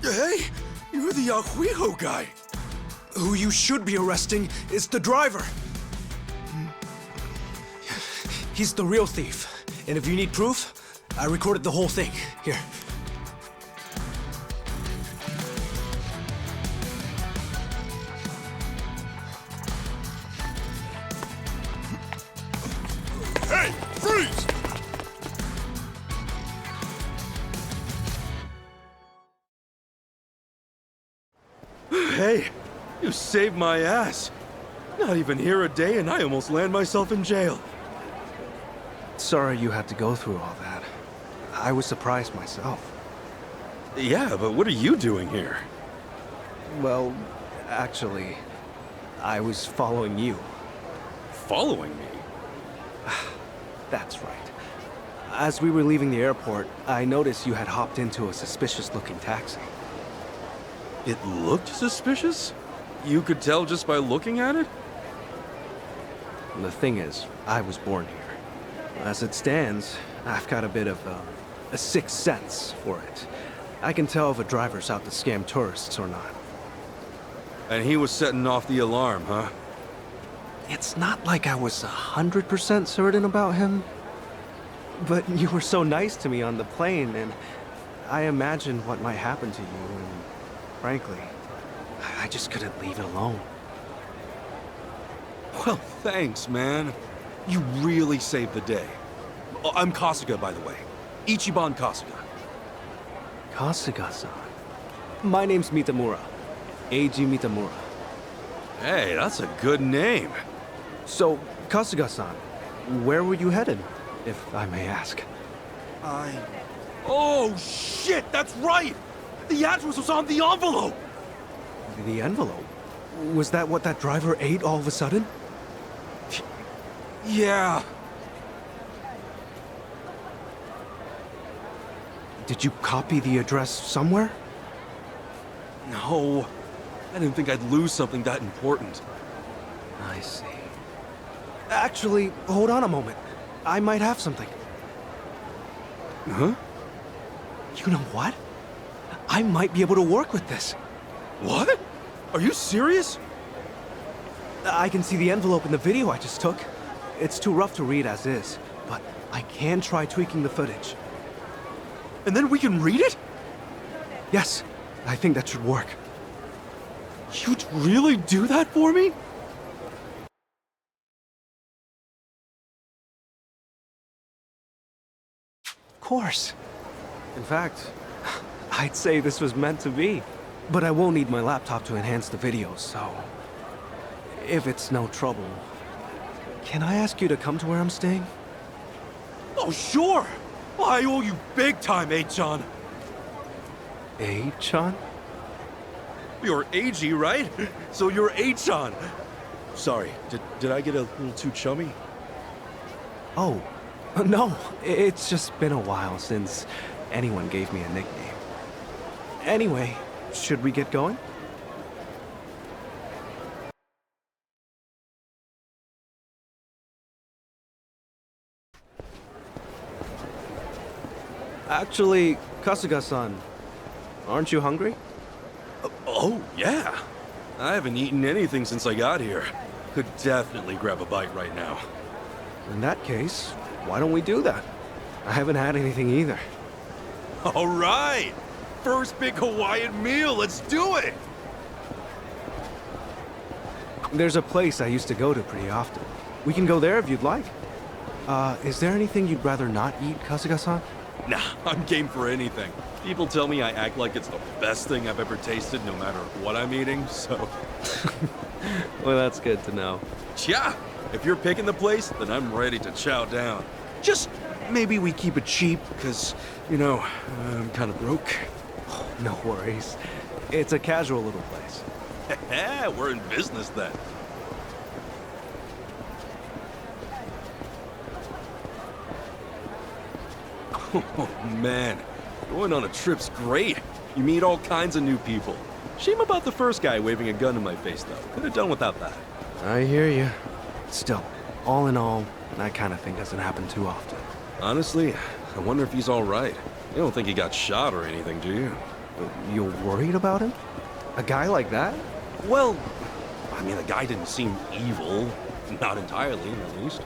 Hey, you're the Ahuijo guy. Who you should be arresting is the driver. He's the real thief. And if you need proof, I recorded the whole thing. Here. Hey, freeze! Hey, you saved my ass. Not even here a day and I almost land myself in jail. Sorry you had to go through all that. I was surprised myself. Yeah, but what are you doing here? Well, actually, I was following you. Following me? That's right. As we were leaving the airport, I noticed you had hopped into a suspicious-looking taxi. It looked suspicious? You could tell just by looking at it? The thing is, I was born here. As it stands, I've got a bit of a sixth sense for it. I can tell if a driver's out to scam tourists or not. And he was setting off the alarm, huh? It's not like I was 100% certain about him. But you were so nice to me on the plane, and I imagined what might happen to you, and frankly, I just couldn't leave it alone. Well, thanks, man. You really saved the day. Oh, I'm Kasuga, by the way. Ichiban Kasuga. Kasuga-san. My name's Mitamura. Eiji Mitamura. Hey, that's a good name. So, Kasuga-san, where were you headed, if I may ask? Oh, shit, that's right! The address was on the envelope! The envelope? Was that what that driver ate all of a sudden? Yeah. Did you copy the address somewhere? No. I didn't think I'd lose something that important. I see. Actually, hold on a moment. I might have something. Huh? You know what? I might be able to work with this. What? Are you serious? I can see the envelope in the video I just took. It's too rough to read as is, but I can try tweaking the footage. And then we can read it? Yes, I think that should work. You'd really do that for me? course. In fact, I'd say this was meant to be. But I will need my laptop to enhance the videos, so... if it's no trouble, can I ask you to come to where I'm staying? Oh, sure! I owe you big time, Achan. Achan? You're AG, right? So you're Achan. Sorry, did I get a little too chummy? Oh, no. It's just been a while since anyone gave me a nickname. Anyway, should we get going? Actually, Kasuga-san, aren't you hungry? Oh, yeah. I haven't eaten anything since I got here. Could definitely grab a bite right now. In that case, why don't we do that? I haven't had anything either. All right! First big Hawaiian meal, let's do it! There's a place I used to go to pretty often. We can go there if you'd like. Is there anything you'd rather not eat, Kasuga-san? Nah, I'm game for anything. People tell me I act like it's the best thing I've ever tasted, no matter what I'm eating, so... Well, that's good to know. Yeah, if you're picking the place, then I'm ready to chow down. Just maybe we keep it cheap, because, you know, I'm kind of broke. Oh, no worries. It's a casual little place. We're in business then. Oh, man. Going on a trip's great. You meet all kinds of new people. Shame about the first guy waving a gun in my face, though. Could have done without that. I hear you. Still, all in all, that kind of thing doesn't happen too often. Honestly, I wonder if he's all right. You don't think he got shot or anything, do you? You're worried about him? A guy like that? Well, I mean, the guy didn't seem evil. Not entirely, at least.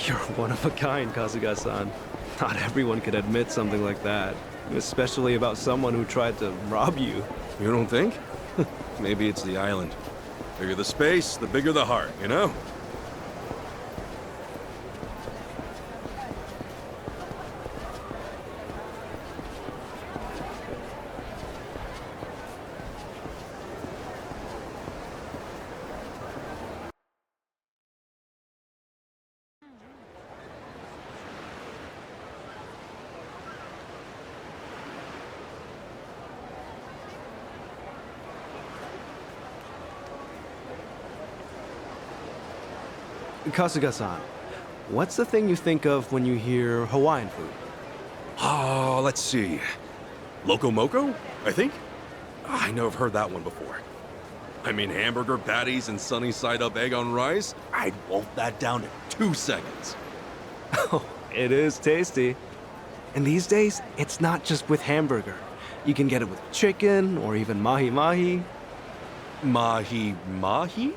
You're one of a kind, Kasuga-san. Not everyone could admit something like that. Especially about someone who tried to rob you. You don't think? Maybe it's the island. Bigger the space, the bigger the heart, you know? Kasuga-san, what's the thing you think of when you hear Hawaiian food? Oh, let's see. Loco Moco, I think? I know I've heard that one before. I mean, hamburger patties and sunny side up egg on rice? I'd wolf that down to 2 seconds. Oh, it is tasty. And these days, it's not just with hamburger. You can get it with chicken or even mahi-mahi. Mahi-mahi?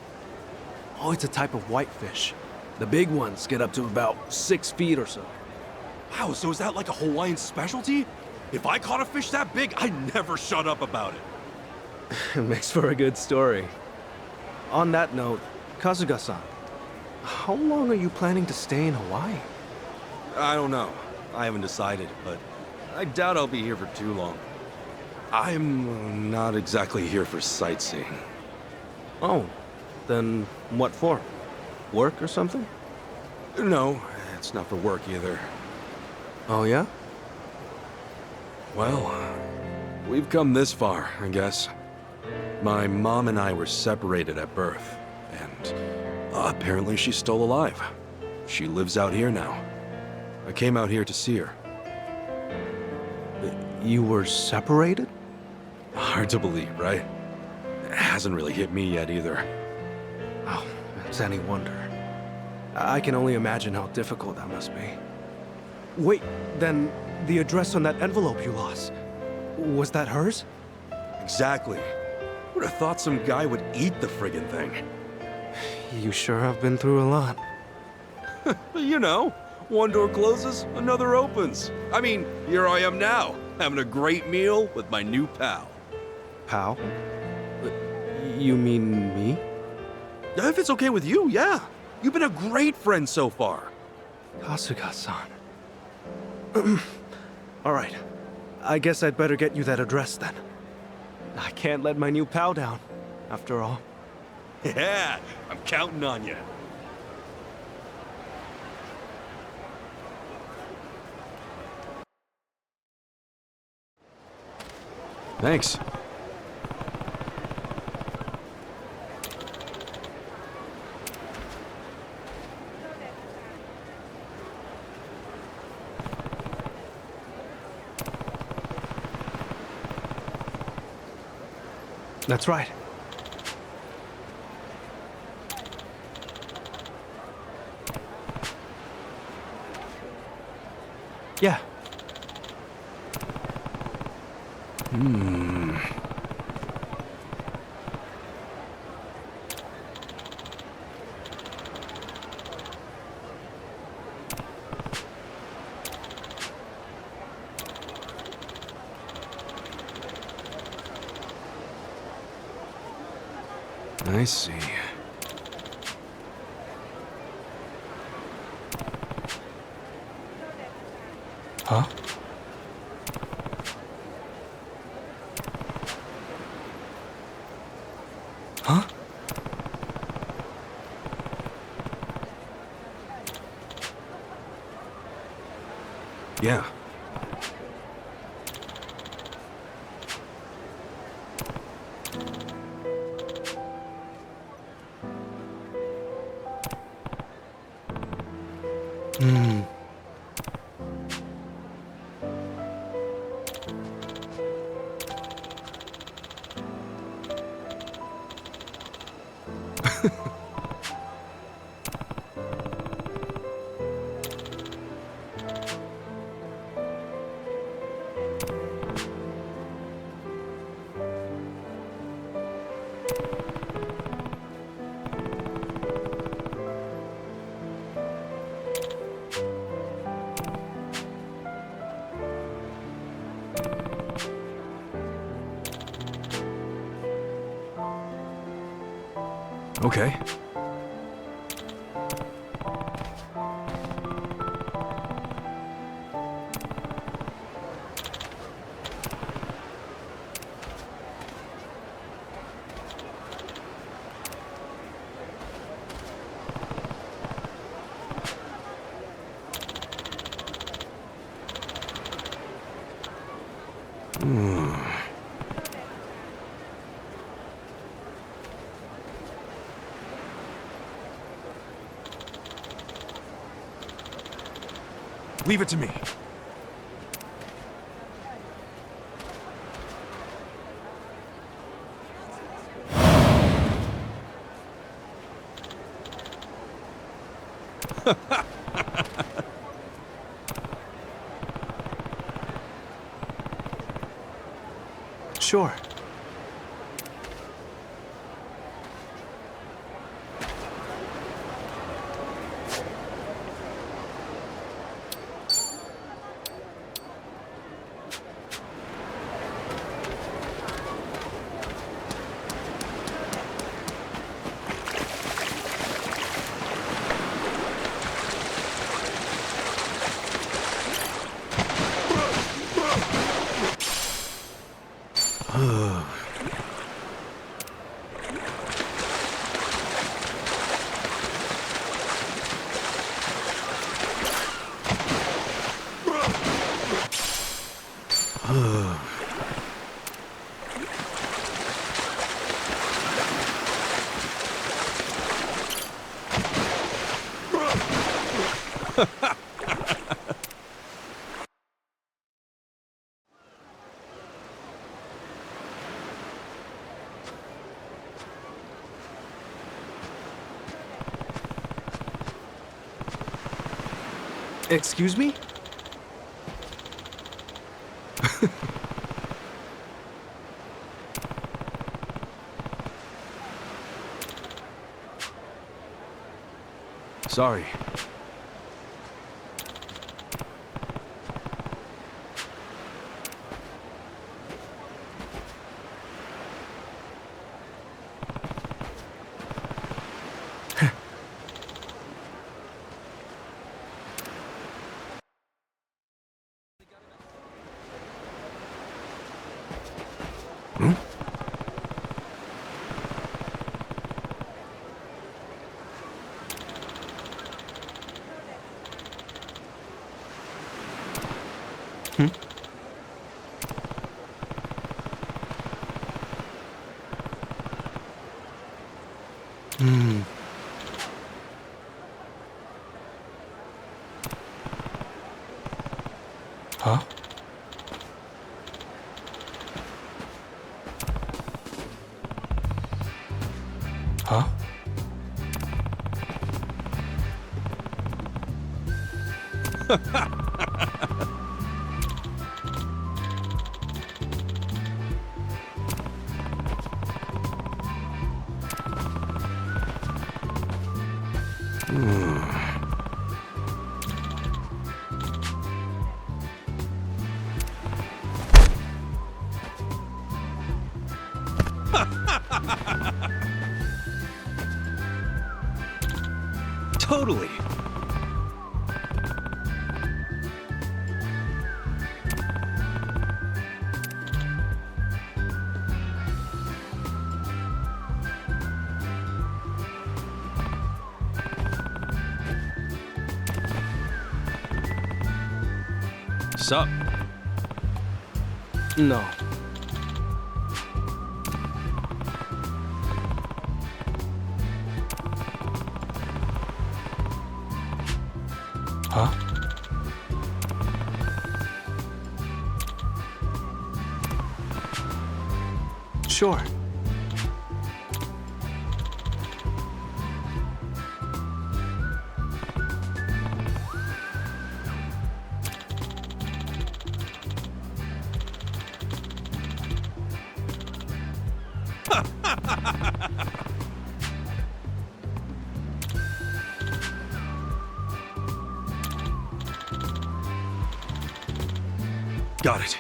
Oh, it's a type of whitefish. The big ones get up to about 6 feet or so. Wow, so is that like a Hawaiian specialty? If I caught a fish that big, I'd never shut up about it. It makes for a good story. On that note, Kasuga-san, how long are you planning to stay in Hawaii? I don't know. I haven't decided, but I doubt I'll be here for too long. I'm not exactly here for sightseeing. Oh, then what for? Work or something? No, it's not for work either. Oh, yeah? Well, we've come this far, I guess. My mom and I were separated at birth, and apparently she's still alive. She lives out here now. I came out here to see her. You were separated? Hard to believe, right? It hasn't really hit me yet either. Oh, it's any wonder. I can only imagine how difficult that must be. Wait, then the address on that envelope you lost, was that hers? Exactly. Would have thought some guy would eat the friggin' thing. You sure have been through a lot. You know, one door closes, another opens. I mean, here I am now, having a great meal with my new pal. Pal? You mean me? If it's okay with you, yeah. You've been a great friend so far. Kasuga-san. All right. I guess I'd better get you that address then. I can't let my new pal down, after all. Yeah, I'm counting on you. Thanks. That's right. Yeah. I see. Huh? Huh? Yeah. Hmm. Okay. Leave it to me. Sure. Excuse me? Sorry. Huh? Huh? Totally. Sup? No. Huh? Sure. Got it.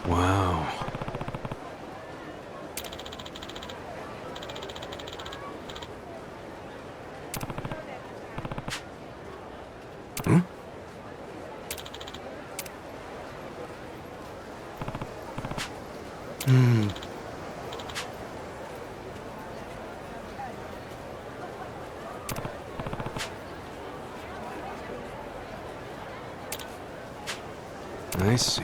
Wow. Hmm? Hmm. I see.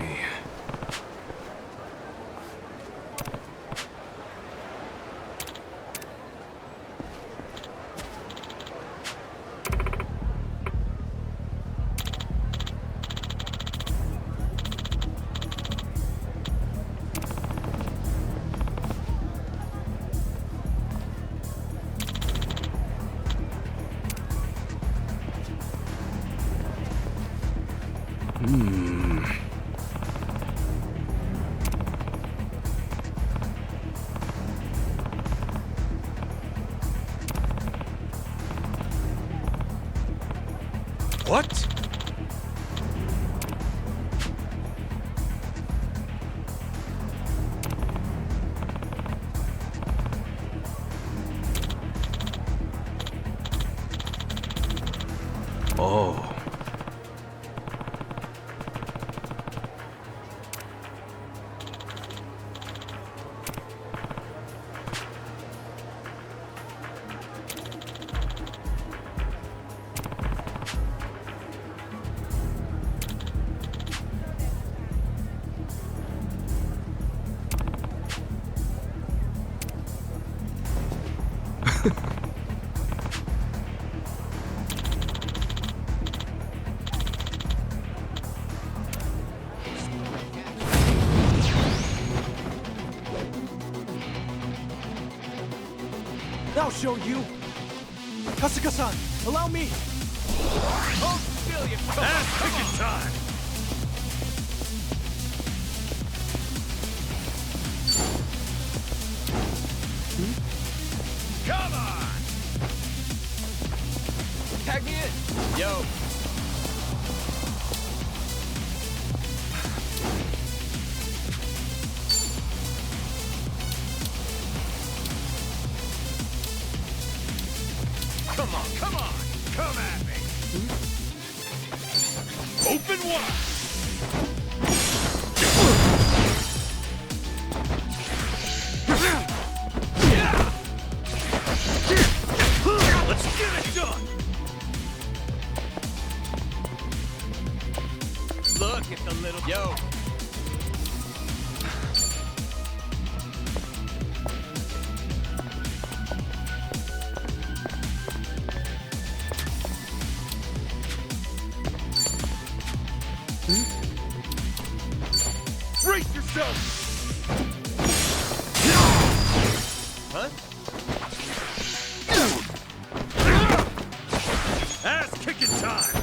Hmm. What? Oh. I'll show you. Kasuga-san, allow me. Oh, still you. Ass-kicking time. Come on. Tag me in. Yo. Come on, come on! Come at me! Open wide! Look at the little... Yo! Brace yourself! Huh? Ass kicking time!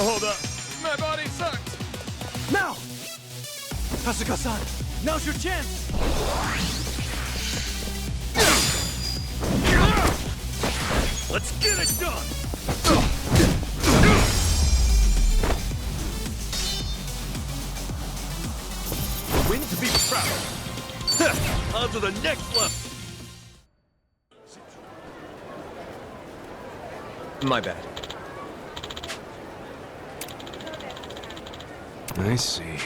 Hold up. My body sucks. Now! Kasuga-san, now's your chance! Let's get it done! Win to be proud of. On to the next level! My bad. I see.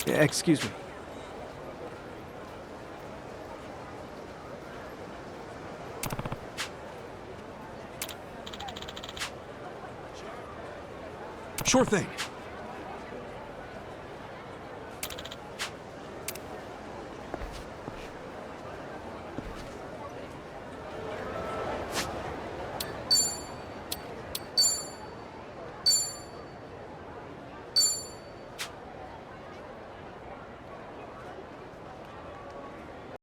Excuse me. Sure thing.